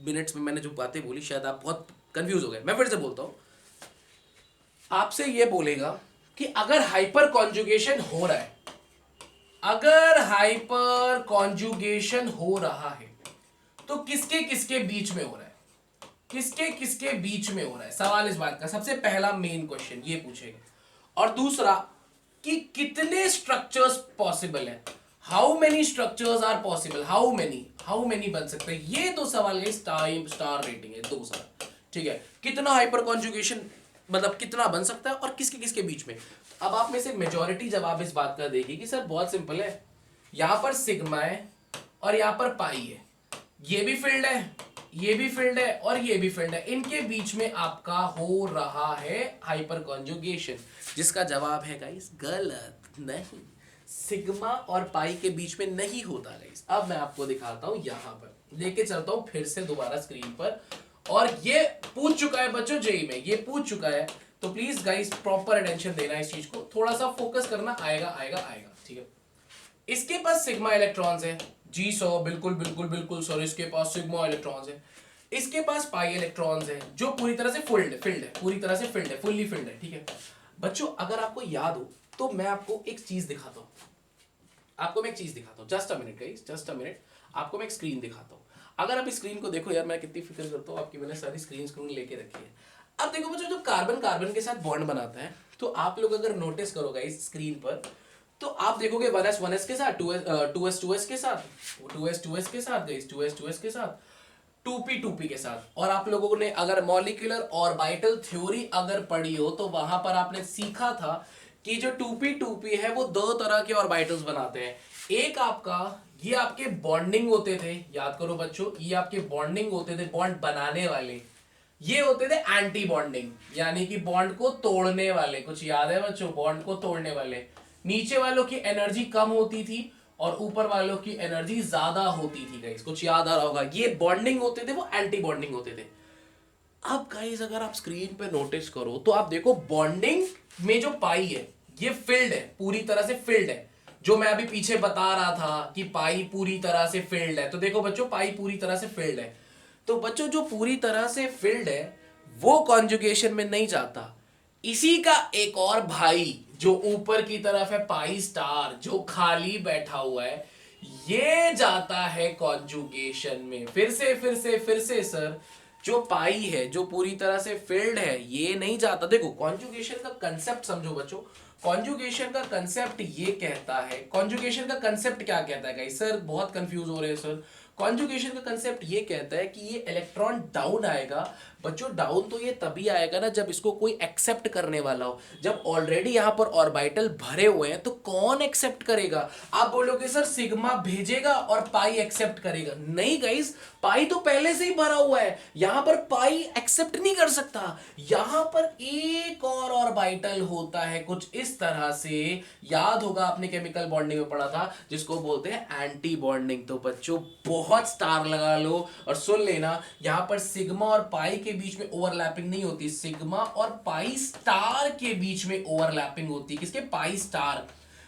मिनट्स में मैंने जो बातें बोली शायद आप बहुत कंफ्यूज हो गए। मैं फिर से बोलता हूं, आपसे ये बोलेगा कि अगर हाइपर कॉन्जुगेशन हो रहा है, अगर हाइपर कॉन्जुगेशन हो रहा है तो किसके किसके बीच में हो रहा है, किसके किसके बीच में हो रहा है, सवाल इस बात का सबसे पहला मेन क्वेश्चन ये पूछेगा। और दूसरा कि कितने स्ट्रक्चर्स पॉसिबल है, how many structures are possible, how many बन सकते हैं। ये तो सवाल है, टाइम स्टार रेटिंग है 2 साल। ठीक है, कितना हाइपर कॉन्जुगेशन मतलब कितना बन सकता है और किसके किसके बीच में। अब आप में से मेजॉरिटी जवाब इस बात का देगी कि सर बहुत सिंपल है, यहां पर सिग्मा है और यहां पर पाई है, ये भी फील्ड है, ये भी फील्ड है और ये भी फील्ड है, इनके बीच में आपका हो रहा है हाइपर कॉन्जुगेशन। जिसका जवाब है गाइस गलत, नहीं, सिग्मा और पाई के बीच में नहीं होता गाइस। अब मैं आपको दिखाता हूं, यहां पर लेके चलता हूं फिर से दोबारा स्क्रीन पर, और ये पूछ चुका है बच्चों जेई में, ये पूछ चुका है, तो प्लीज गाइस प्रॉपर अटेंशन देना इस चीज को, थोड़ा सा फोकस करना, आएगा आएगा आएगा। ठीक है, इसके पास सिग्मा इलेक्ट्रॉन्स है जी 100, बिल्कुल बिल्कुल बिल्कुल सर, इसके पास सिग्मा इलेक्ट्रॉन्स है, इसके पास पाई इलेक्ट्रॉन्स है जो पूरी तरह से फुल्ड है, पूरी तरह से फिल्ड है, फुल्ली फिल्ड है। ठीक है बच्चों, अगर आपको याद हो तो मैं आपको एक चीज दिखाता हूं, आपको मैं एक चीज दिखाता हूं, just a minute guys, just a minute, आपको मैं एक स्क्रीन दिखाता हूं। अगर आप स्क्रीन को देखो यार, मैं कितनी फिक्र करता हूं आपकी, मैंने सारी स्क्रीन लेके रखी है। अब देखो बच्चों, जो कार्बन कार्बन के साथ बॉन्ड बनाता है, तो आप लोग अगर नोटिस करो गाइस स्क्रीन पर, तो आप देखोगे 1s 1s के साथ, 2s 2s के साथ, 2s 2s के साथ गाइस, 2s 2s के साथ, 2p 2p के साथ। और आप लोगों ने अगर मॉलिक्यूलर ऑर्बिटल थ्योरी अगर पढ़ी हो तो वहां पर आपने सीखा था कि जो 2p 2p है वो 2 तरह के ऑर्बिटल्स बनाते हैं। एक आपका, ये आपके बॉन्डिंग होते थे, याद करो बच्चों, ये आपके बॉन्डिंग होते थे, बॉन्ड बनाने वाले। ये होते थे एंटी बॉन्डिंग, यानी कि बॉन्ड को तोड़ने वाले। कुछ याद है बच्चों, बॉन्ड को तोड़ने वाले। नीचे वालों की एनर्जी कम होती थी और ऊपर वालों की एनर्जी ज्यादा होती थी गाइस, कुछ याद आ रहा होगा। ये बॉन्डिंग होते थे, वो एंटी बॉन्डिंग होते थे। अब गाइस अगर आप स्क्रीन पे नोटिस करो तो आप देखो बॉन्डिंग में जो पाई है ये फिल्ड है, पूरी तरह से फिल्ड है। जो मैं अभी पीछे बता रहा था कि पाई पूरी तरह से फिल्ड है, तो देखो बच्चों पाई पूरी तरह से फिल्ड है। तो बच्चों जो पूरी तरह से फिल्ड है वो कॉन्जुगेशन में नहीं जाता। इसी का एक और भाई जो ऊपर की तरफ है, पाई स्टार, जो खाली बैठा हुआ है, ये जाता है कॉन्जुगेशन में। फिर से सर, जो पाई है जो पूरी तरह से फिल्ड है ये नहीं जाता। देखो कॉन्जुगेशन का कंसेप्ट समझो बच्चों, कॉन्जुगेशन का कंसेप्ट ये कहता है, कॉन्जुगेशन का कंसेप्ट क्या कहता है गाइस, सर बहुत कंफ्यूज हो रहे हैं सर। कॉन्जुगेशन का कंसेप्ट ये कहता है कि ये इलेक्ट्रॉन डाउन आएगा। बच्चों डाउन तो ये तभी आएगा ना जब इसको कोई एक्सेप्ट करने वाला हो। जब ऑलरेडी यहां पर ऑर्बिटल भरे हुए हैं तो कौन एक्सेप्ट करेगा। आप बोलोगे सर सिग्मा भेजेगा और पाई एक्सेप्ट करेगा, नहीं गाइस, पाई तो पहले से ही भरा हुआ है, यहां पर पाई एक्सेप्ट नहीं कर सकता। यहां पर एक और ऑर्बिटल होता है कुछ इस तरह से, याद होगा आपने केमिकल बॉन्डिंग में पढ़ा था, जिसको बोलते हैं एंटी बॉन्डिंग। तो बच्चों बहुत स्टार लगा लो और सुन लेना, यहां पर सिग्मा और पाई के बीच में ओवरलैपिंग नहीं होती, सिग्मा और पाई स्टार के बीच में ओवरलैपिंग होती है। किसके, पाई स्टार,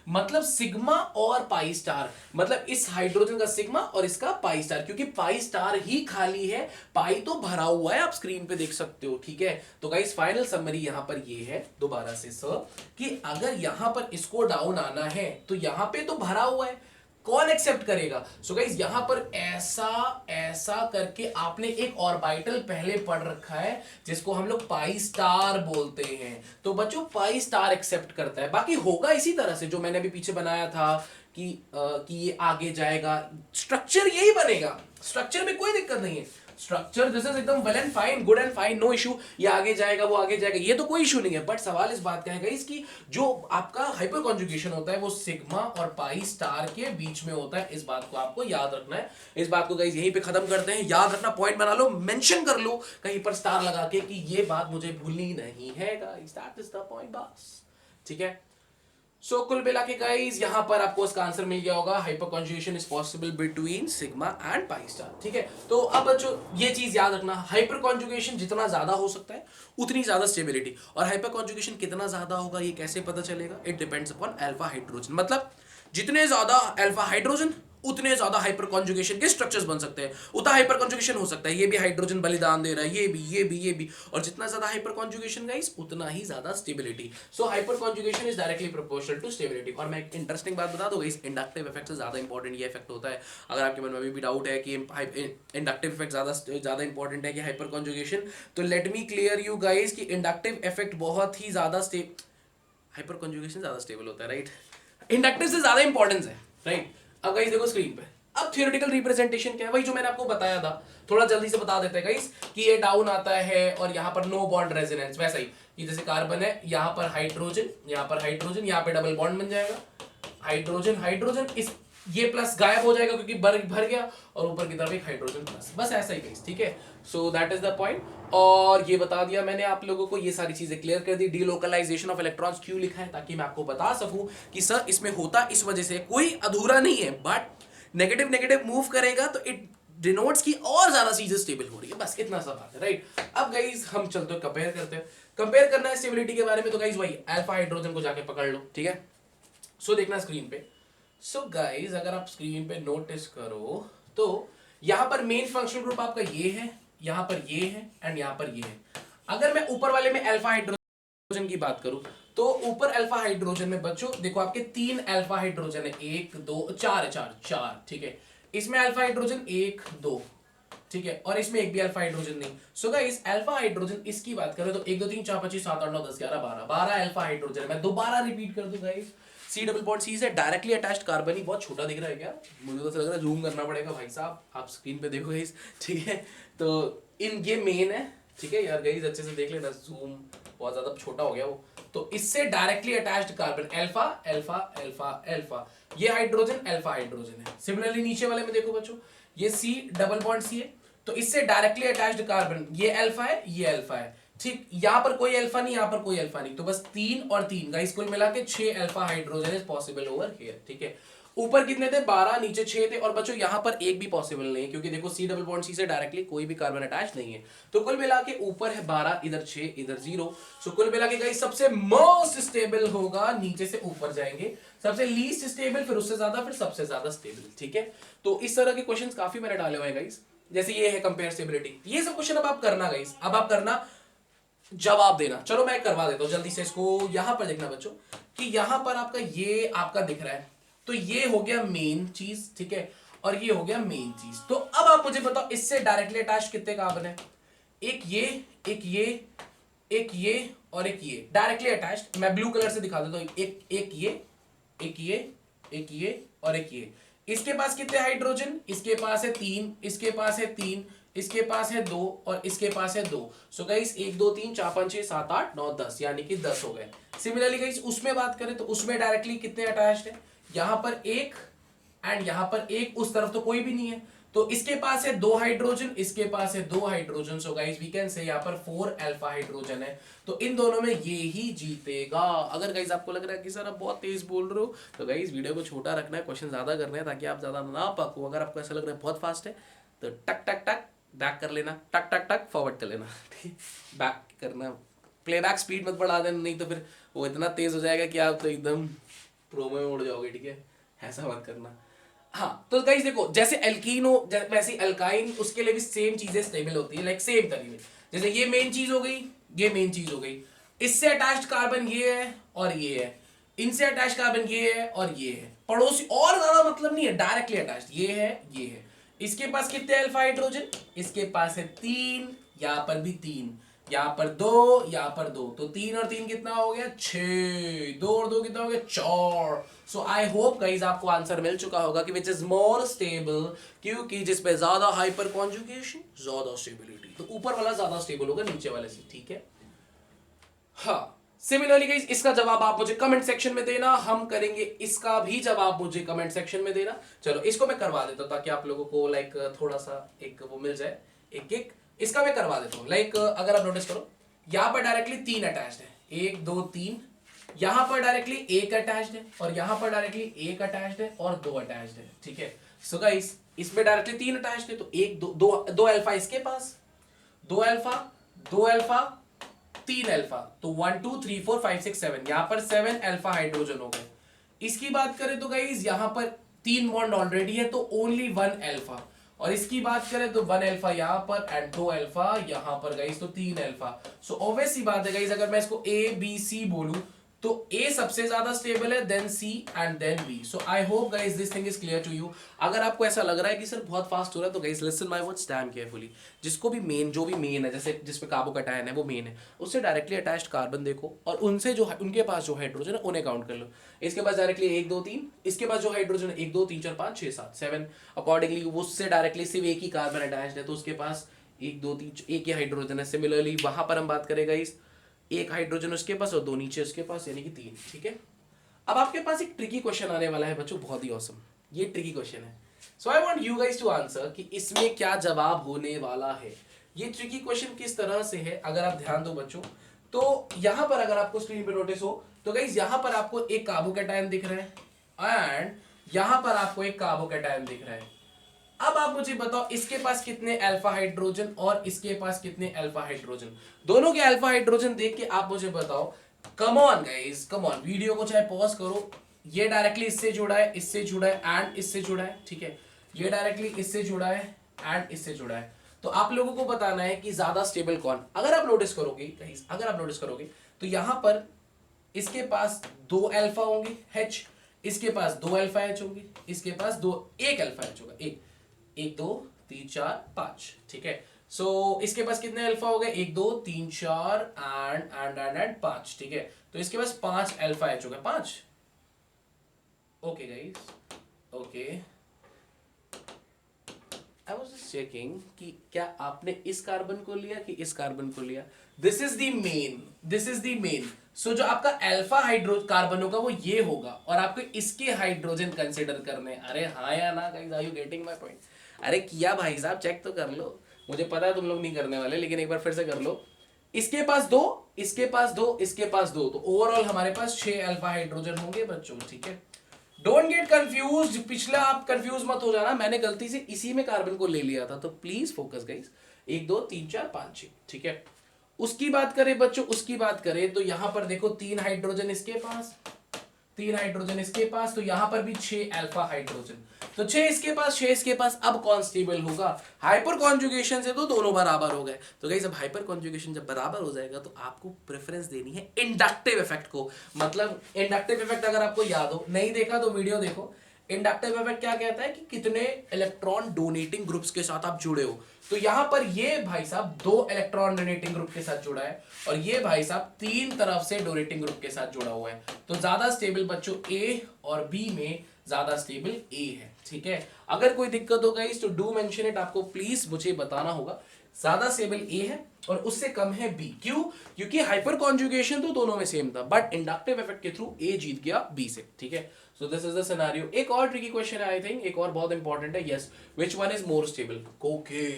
मतलब सिग्मा और पाई स्टार, मतलब इस हाइड्रोजन का सिग्मा और इसका पाई स्टार, क्योंकि पाई स्टार ही खाली है, पाई तो भरा हुआ है, आप स्क्रीन पे देख सकते हो। ठीक है, तो गाइस फाइनल समरी यहां पर ये है दोबारा से सर, कि अगर यहां पर इसको डाउन आना है तो यहां पे तो भरा हुआ है, कौन एक्सेप्ट करेगा। सो गाइस यहां पर ऐसा ऐसा करके आपने एक ऑर्बिटल पहले पढ़ रखा है जिसको हम लोग पाई स्टार बोलते हैं। तो बच्चों पाई स्टार एक्सेप्ट करता है, बाकी होगा इसी तरह से जो मैंने अभी पीछे बनाया था कि ये आगे जाएगा, स्ट्रक्चर यही बनेगा, स्ट्रक्चर में कोई दिक्कत नहीं है, स्ट्रक्चर दिस इज एकदम well and fine, good and fine, no issue, ये आगे जाएगा वो आगे जाएगा, ये तो कोई इशू नहीं है। बट सवाल इस बात का है गाइस कि जो आपका हाइपर कॉन्जुगेशन होता है वो सिग्मा और पाई स्टार के बीच में होता है, इस बात को आपको याद रखना है। इस बात को गाइस यहीं पे खत्म करते हैं, याद रखना, पॉइंट बना लो, मेंशन कर लो कहीं पर स्टार लगा के कि ये बात मुझे भूलनी नहीं है guys, that is the point बस, ठीक है। सो कुल मिला के गाइस यहां पर आपको इसका आंसर मिल गया होगा, hyper conjugation is possible between sigma and pi star, ठीक है। तो अब जो ये चीज याद रखना, हाइपर कॉन्जुगेशन जितना ज्यादा हो सकता है उतनी ज्यादा स्टेबिलिटी, और हाइपर कॉन्जुगेशन कितना ज्यादा होगा ये कैसे पता चलेगा, it depends upon alpha hydrogen, मतलब जितने ज्यादा अल्फा हाइड्रोजन उतने ज्यादा हाइपर कॉन्जुगेशन के स्ट्रक्चर्स बन सकते हैं, उतना हाइपर कॉन्जुगेशन हो सकता है, ये भी हाइड्रोजन बलिदान दे रहा है, ये भी, और जितना ज्यादा हाइपर कॉन्जुगेशन गाइस उतना ही ज्यादा stability. So hyperconjugation is directly proportional to stability. और मैं एक इंटरेस्टिंग बात बता दूं गाइस, इंडक्टिव इफेक्ट से ज्यादा इंपॉर्टेंट ये इफेक्ट होता है। अगर आपके मन में अभी भी डाउट है कि इंडक्टिव इफेक्ट ज्यादा इंपॉर्टेंट है कि हाइपर कॉन्जुगेशन, तो let me clear you guys कि इंडक्टिव इफेक्ट बहुत ही ज्यादा हाइपर कॉन्जुगेशन ज्यादा स्टेबल होता है, राइट, इंडक्टिव से ज्यादा इंपॉर्टेंस है, राइट। अब गाइस देखो स्क्रीन पे, अब थ्योरेटिकल रिप्रेजेंटेशन क्या है, वही जो मैंने आपको बताया था, थोड़ा जल्दी से बता देते हैं गाइस कि ये डाउन आता है और यहाँ पर नो बॉन्ड रेजोनेंस, वैसा ही कि जैसे कार्बन है, यहाँ पर हाइड्रोजन, यहाँ पे डबल बॉन्ड बन जाएगा, हाइड्रोजन हाइड्रोजन, इस ये प्लस गायब हो जाएगा क्योंकि भर गया, और ऊपर की तरफ एक हाइड्रोजन प्लस, बस ऐसा ही गाइस, ठीक है। So that is the point, और ये बता दिया मैंने आप लोगों को, ये सारी चीजें क्लियर कर दी। डीलोकलाइजेशन ऑफ इलेक्ट्रॉन्स क्यों लिखा है, ताकि मैं आपको बता सकूं कि सर इसमें होता इस वजह से, कोई अधूरा नहीं है, बट नेगेटिव नेगेटिव मूव करेगा तो इट डिनोट्स की और ज्यादा चीजें स्टेबल हो रही है, बस इतना सा बात है, राइट। अब गाइस हम चलते हैं कंपेयर करते हैं, कंपेयर करना है स्टेबिलिटी के बारे में, तो गाइस वही अल्फा हाइड्रोजन को जाके पकड़ लो, ठीक है। सो देखना स्क्रीन पे, सो गाइस अगर आप स्क्रीन पे नोटिस करो तो यहां पर मेन फंक्शनल ग्रुप आपका ये है, यहां पर ये है, एंड यहां पर ये है। अगर मैं ऊपर वाले में अल्फा हाइड्रोजन की बात करूं तो ऊपर अल्फा हाइड्रोजन में बच्चों देखो आपके 3 अल्फा हाइड्रोजन है, 1 2 4 है, 4, ठीक है। इसमें अल्फा हाइड्रोजन 1 2, ठीक है, और इसमें एक भी अल्फा हाइड्रोजन नहीं। सो गाइस अल्फा हाइड्रोजन इसकी बात करें तो 1 2 3 4 5 6 7 8 9 10 11 12 अल्फा हाइड्रोजन है। मैं दोबारा रिपीट कर दूं guys, C double bond C से डायरेक्टली अटैच्ड कार्बन ही, बहुत छोटा दिख रहा है क्या, मुझे तो ऐसा लग रहा है जूम करना पड़ेगा भाई साहब, आप स्क्रीन पे देखो गाइस, ठीक है। तो इन ये मेन है, ठीक है यार गाइस, अच्छे से देख लेना, जूम बहुत ज्यादा छोटा हो गया वो। तो इससे directly attached carbon alpha alpha alpha alpha, ये हाइड्रोजन अल्फा हाइड्रोजन है। सिमिलरली नीचे वाले में देखो बच्चों, ये सी डबल बॉन्ड सी है, तो इससे डायरेक्टली अटैच्ड कार्बन ये अल्फा है, ये अल्फा है, ठीक। यहां पर कोई अल्फा नहीं, यहां पर कोई अल्फा नहीं, तो बस 3 और 3 गाइस कुल मिला के 6 alpha hydrogen is possible over here, ठीक है। ऊपर कितने थे, 12, नीचे 6 थे, और बच्चों यहां पर एक भी पॉसिबल नहीं है क्योंकि देखो सी डबल बॉन्ड सी से डायरेक्टली कोई भी कार्बन अटैच नहीं है। तो कुल मिला के ऊपर है 12, इधर 6, इधर 0। सो कुल मिला के गाइस सबसे मोस्ट स्टेबल होगा नीचे से ऊपर जाएंगे, सबसे लीस्ट स्टेबल, फिर उससे ज्यादा, फिर सबसे ज्यादा स्टेबल, ठीक है। तो इस तरह के क्वेश्चंस काफी मैंने डाले हुए हैं गाइस, जैसे ये है कंपेयर स्टेबिलिटी, ये सब क्वेश्चन अब आप करना गाइस, अब आप करना, जवाब देना। चलो मैं करवा देता हूं जल्दी से इसको। यहां पर देखना बच्चों कि यहां पर आपका ये आपका दिख रहा है, तो ये हो गया मेन चीज, ठीक है, और ये हो गया मेन चीज। तो अब आप मुझे बताओ इससे डायरेक्टली अटैच कितने कार्बन है, एक ये एक ये एक ये और एक ये डायरेक्टली अटैच्ड। मैं ब्लू कलर से दिखा देता हूं, एक ये एक ये एक ये और एक ये। इसके पास कितने हाइड्रोजन, इसके पास है 3, इसके पास है 3, इसके पास है 2 और इसके पास है 2। सो गाइस 1 2 3 4 5 6 7 8 9 10, यानी कि 10 हो गए। सिमिलरली गाइस उसमें बात करें तो उसमें डायरेक्टली कितने अटैच्ड है, यहां पर एक एंड यहां पर एक, उस तरफ तो कोई भी नहीं है, तो इसके पास है 2 हाइड्रोजन, इसके पास है 2 hydrogen. So guys we can say यहां पर 4 अल्फा हाइड्रोजन है, तो इन दोनों में ये ही जीतेगा। अगर गाइस आपको लग रहा है कि सर आप बहुत तेज बोल रहे हो, तो गाइस वीडियो को छोटा रखना है, क्वेश्चन ज्यादा करने हैं ताकि आप ज्यादा ना पको। अगर आपको ऐसा लग रहा है बहुत फास्ट है तो टक टक टक बैक कर लेना, टक टक टक फॉरवर्ड कर लेना, ठीक, बैक करना, प्लेबैक स्पीड मत बढ़ा देना, नहीं तो फिर वो इतना तेज हो जाएगा कि आप तो एकदम प्रोमो में उड़ जाओगे, ठीक है, ऐसा मत करना। हाँ तो गाइस देखो, जैसे एल्कीन हो वैसे अल्काइन, उसके लिए भी सेम चीजें स्टेबल होती है, लाइक सेम तरीके। जैसे ये मेन चीज हो गई, ये मेन चीज हो गई, इससे अटैच्ड कार्बन ये है और ये है, इनसे अटैच्ड कार्बन ये है और ये है, पड़ोसी और ज्यादा मतलब नहीं है, डायरेक्टली अटैच्ड ये है ये है। इसके पास कितने अल्फा हाइड्रोजन, इसके पास है 3, यहां पर भी 3, यहाँ पर 2, यहाँ पर 2, तो 3 और 3 कितना हो गया 6, 2 और 2 कितना हो गया 4। सो आई होप गाइस आपको आंसर मिल चुका होगा कि विच इज मोर स्टेबल, क्योंकि जिसपे ज्यादा हाइपर कॉन्जुगेशन ज्यादा स्टेबिलिटी, तो ऊपर वाला ज्यादा स्टेबल होगा नीचे वाले से, ठीक है। हाँ, सिमिलरली गाइस इसका जवाब आप मुझे कमेंट सेक्शन में देना, हम करेंगे इसका भी जवाब मुझे कमेंट सेक्शन में देना। चलो इसको मैं करवा देता हूं ताकि आप लोगों को लाइक थोड़ा सा एक वो मिल जाए, एक एक इसका मैं करवा देता हूं। लाइक अगर आप नोटिस करो यहां पर डायरेक्टली 3 अटैच्ड है, 1 2 3, यहां पर डायरेक्टली 1 अटैच्ड है, और यहां पर डायरेक्टली 1 अटैच्ड है और 2 अटैच्ड है, ठीक है। सो गाइस इसमें डायरेक्टली 3 अटैच्ड है, तो 1 2 अल्फा इसके पास, 2 अल्फा 2 अल्फा 3 अल्फा, तो 1 2 3 4 5 6 7, यहां पर 7 अल्फा हाइड्रोजन हो गए। इसकी बात करें तो गाइस यहां पर 3 बॉन्ड ऑलरेडी है, तो ओनली 1 अल्फा, और इसकी बात करें तो 1 अल्फा यहां पर एंड 2 अल्फा यहां पर गाइस, तो 3 अल्फा। सो ऑब्वियस सी बात है गाइस, अगर मैं इसको ए बी सी बोलूं तो ए सबसे ज्यादा स्टेबल है, then C and then B. So I hope guys this thing is clear to you. अगर आपको ऐसा लग रहा है कि सर बहुत फास्ट हो रहा है, तो guys listen my words dam carefully. जिसको भी मेन, जो भी मेन है, जैसे जिसमें कार्बोकैटायन है वो मेन है, उससे डायरेक्टली अटैच्ड कार्बन देखो और उनसे जो उनके पास जो हाइड्रोजन है उन्हें काउंट कर लो। इसके पास डायरेक्टली 1 2 3, इसके पास जो हाइड्रोजन 1 2 3 4 5 6 7 7, अकॉर्डिंगली उससे डायरेक्टली सिर्फ एक ही कार्बन अटैच्ड है, तो उसके पास 1 2 3 एक ही हाइड्रोजन है। सिमिलरली वहां पर हम बात करें गाइस, एक हाइड्रोजन उसके पास और 2 नीचे उसके पास, यानी कि 3, ठीक है। अब आपके पास एक ट्रिकी क्वेश्चन आने वाला है बच्चों, बहुत ही ऑसम, ये ट्रिकी क्वेश्चन है। So I want you guys to answer कि इसमें क्या जवाब होने वाला है। ये ट्रिकी क्वेश्चन किस तरह से है, अगर आप ध्यान दो बच्चों, तो यहां पर अगर आपको स्क्रीन पे नोटिस हो तो गाइस यहां पर आपको एक कार्बोकैटायन दिख रहा है एंड यहां पर आपको एक कार्बोकैटायन दिख रहा है। अब आप मुझे बताओ इसके पास कितने अल्फा हाइड्रोजन और इसके पास कितने अल्फा हाइड्रोजन, दोनों के अल्फा हाइड्रोजन देख के आप मुझे बताओ। Come on guys, come on, video को चाहे पॉज करो। ये डायरेक्टली इससे जुड़ा है, इससे जुड़ा है एंड इससे जुड़ा है, ठीक है। ये डायरेक्टली इससे जुड़ा है एंड इससे जुड़ा है, तो आप लोगों को बताना है कि ज्यादा स्टेबल कौन। अगर आप नोटिस करोगे गाइस, अगर आप नोटिस करोगे तो यहां पर इसके पास 2 अल्फा होंगे H, इसके पास 2 अल्फा H होंगे, इसके पास 1 अल्फा H होगा, एक 1 2 3 4 5, ठीक है। सो इसके पास कितने अल्फा हो गए, 1 2 3 4 एंड 5, ठीक है। तो इसके पास 5 अल्फा H हो गए, 5। Okay guys, okay, I was just checking कि क्या आपने इस कार्बन को लिया कि इस कार्बन को लिया। This is the main, this is the main. So जो आपका अल्फा हाइड्रो कार्बन होगा वो ये होगा, और आपको इसके हाइड्रोजन कंसीडर करने। अरे हाँ या ना guys, are you getting my point? अरे किया भाई साहब, चेक तो कर लो। मुझे पता है तुम लोग नहीं करने वाले, लेकिन एक बार फिर से कर लो। इसके पास 2, इसके पास 2, इसके पास 2, तो ओवरऑल हमारे पास 6 अल्फा हाइड्रोजन होंगे बच्चों, ठीक है। डोंट गेट कंफ्यूज, पिछला आप कंफ्यूज मत हो जाना, मैंने गलती से इसी में कार्बन को ले लिया था, तो प्लीज फोकस गाइस। 1 2 3 4 5 6, ठीक है। उसकी बात करें बच्चों, उसकी बात करें तो यहां पर देखो 3 हाइड्रोजन इसके पास, 3 हाइड्रोजन इसके पास, तो यहां पर भी 6 अल्फा हाइड्रोजन, तो 6 इसके पास 6 इसके पास। अब कौन स्टेबल होगा? हाइपर कॉन्जुगेशन से तो दोनों बराबर हो गए, तो गाइस अब हाइपर कॉन्जुगेशन जब बराबर हो जाएगा तो आपको प्रेफरेंस देनी है इंडक्टिव इफेक्ट को। मतलब इंडक्टिव इफेक्ट अगर आपको याद हो, नहीं देखा तो वीडियो देखो। इंडक्टिव इफेक्ट क्या कहता है कि कितने इलेक्ट्रॉन डोनेटिंग ग्रुप्स के साथ आप जुड़े हो। तो यहां पर ये भाई साहब 2 इलेक्ट्रॉन डोनेटिंग ग्रुप के साथ जुड़ा है, और ये भाई साहब 3 तरफ से डोनेटिंग ग्रुप के साथ जुड़ा हुआ है। तो ज्यादा स्टेबल बच्चों ए और बी में ज्यादा स्टेबल ए है, ठीक है। अगर कोई दिक्कत हो गई तो डू मेंशन इट, आपको प्लीज मुझे बताना होगा। ज्यादा स्टेबल ए है और उससे कम है बी, क्यों? क्योंकि हाइपर कॉन्जुगेशन तो दोनों में सेम था, बट इंडक्टिव इफेक्ट के थ्रू ए जीत गया बी से, ठीक है। So this is the scenario. एक और ट्रिकी क्वेश्चन है आई थिंक, एक और बहुत इंपॉर्टेंट है। Yes, which one is more stable? Okay,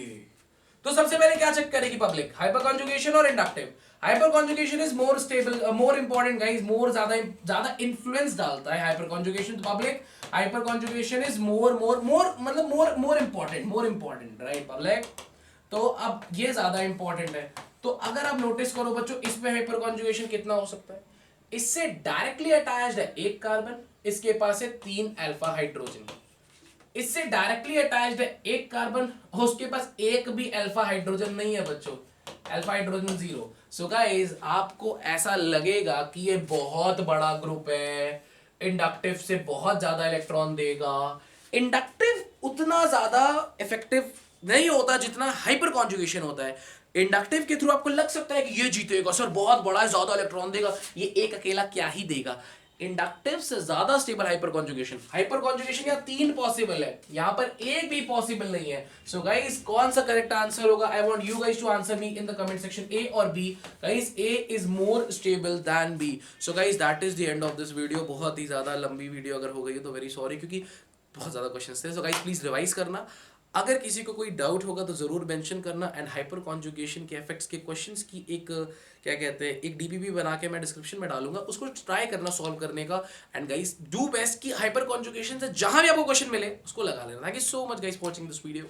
तो सबसे पहले क्या चेक करेगी पब्लिक? हाइपर कॉन्जुगेशन और inductive. Hyperconjugation is more stable, more important guys, more ज्यादा इन्फ्लुएंस डालता है हाइपर कॉन्जुगेशन। तो पब्लिक, हाइपर कॉन्जुगेशन इज मतलब मोर इंपॉर्टेंट, राइट पब्लिक? तो अब ये ज्यादा इंपॉर्टेंट है। तो अगर आप नोटिस करो बच्चों, इसमें हाइपर कॉन्जुगेशन कितना हो सकता है? इससे डायरेक्टली अटैच्ड है 1 कार्बन, इसके पास है 3 अल्फा हाइड्रोजन। इससे डायरेक्टली अटैच्ड है 1 कार्बन, और उसके पास एक भी अल्फा हाइड्रोजन नहीं है बच्चों, अल्फा हाइड्रोजन 0। सो गाइस आपको ऐसा लगेगा कि ये बहुत बड़ा ग्रुप है, इंडक्टिव से बहुत ज्यादा इलेक्ट्रॉन देगा। इंडक्टिव उतना ज्यादा इफेक्टिव नहीं होता जितना हाइपर कॉन्जुगेशन होता है। इंडक्टिव के थ्रू आपको लग सकता है कि ये जीतेगा सर, बहुत बड़ा है, ज्यादा इलेक्ट्रॉन देगा, ये एक अकेला क्या ही देगा। इंडक्टिव से ज्यादा stable hyper conjugation. Hyper conjugation यहाँ 3 पॉसिबल है, यहां पर एक भी पॉसिबल नहीं है। सो गाइस कौन सा करेक्ट आंसर होगा? I want you guys to answer me in the comment section, A और B. Guys A is more stable than B. So guys that is the end of this video. बहुत ही ज्यादा लंबी video अगर हो गई है तो वेरी सॉरी, क्योंकि बहुत ज़्यादा क्वेश्चन थे। सो गाइस प्लीज़ रिवाइज करना। अगर किसी को कोई डाउट होगा तो ज़रूर मेंशन करना। एंड हाइपर कॉन्जुगेशन के इफेक्ट्स के क्वेश्चंस की एक क्या कहते हैं, एक डीपीपी बना के मैं डिस्क्रिप्शन में डालूंगा, उसको ट्राई करना सॉल्व करने का। एंड गाइस डू बेस्ट कि हाइपर कॉन्जुगेशन से जहां भी आपको क्वेश्चन मिले उसको लगा लेना। Thank you so much guys for watching this video.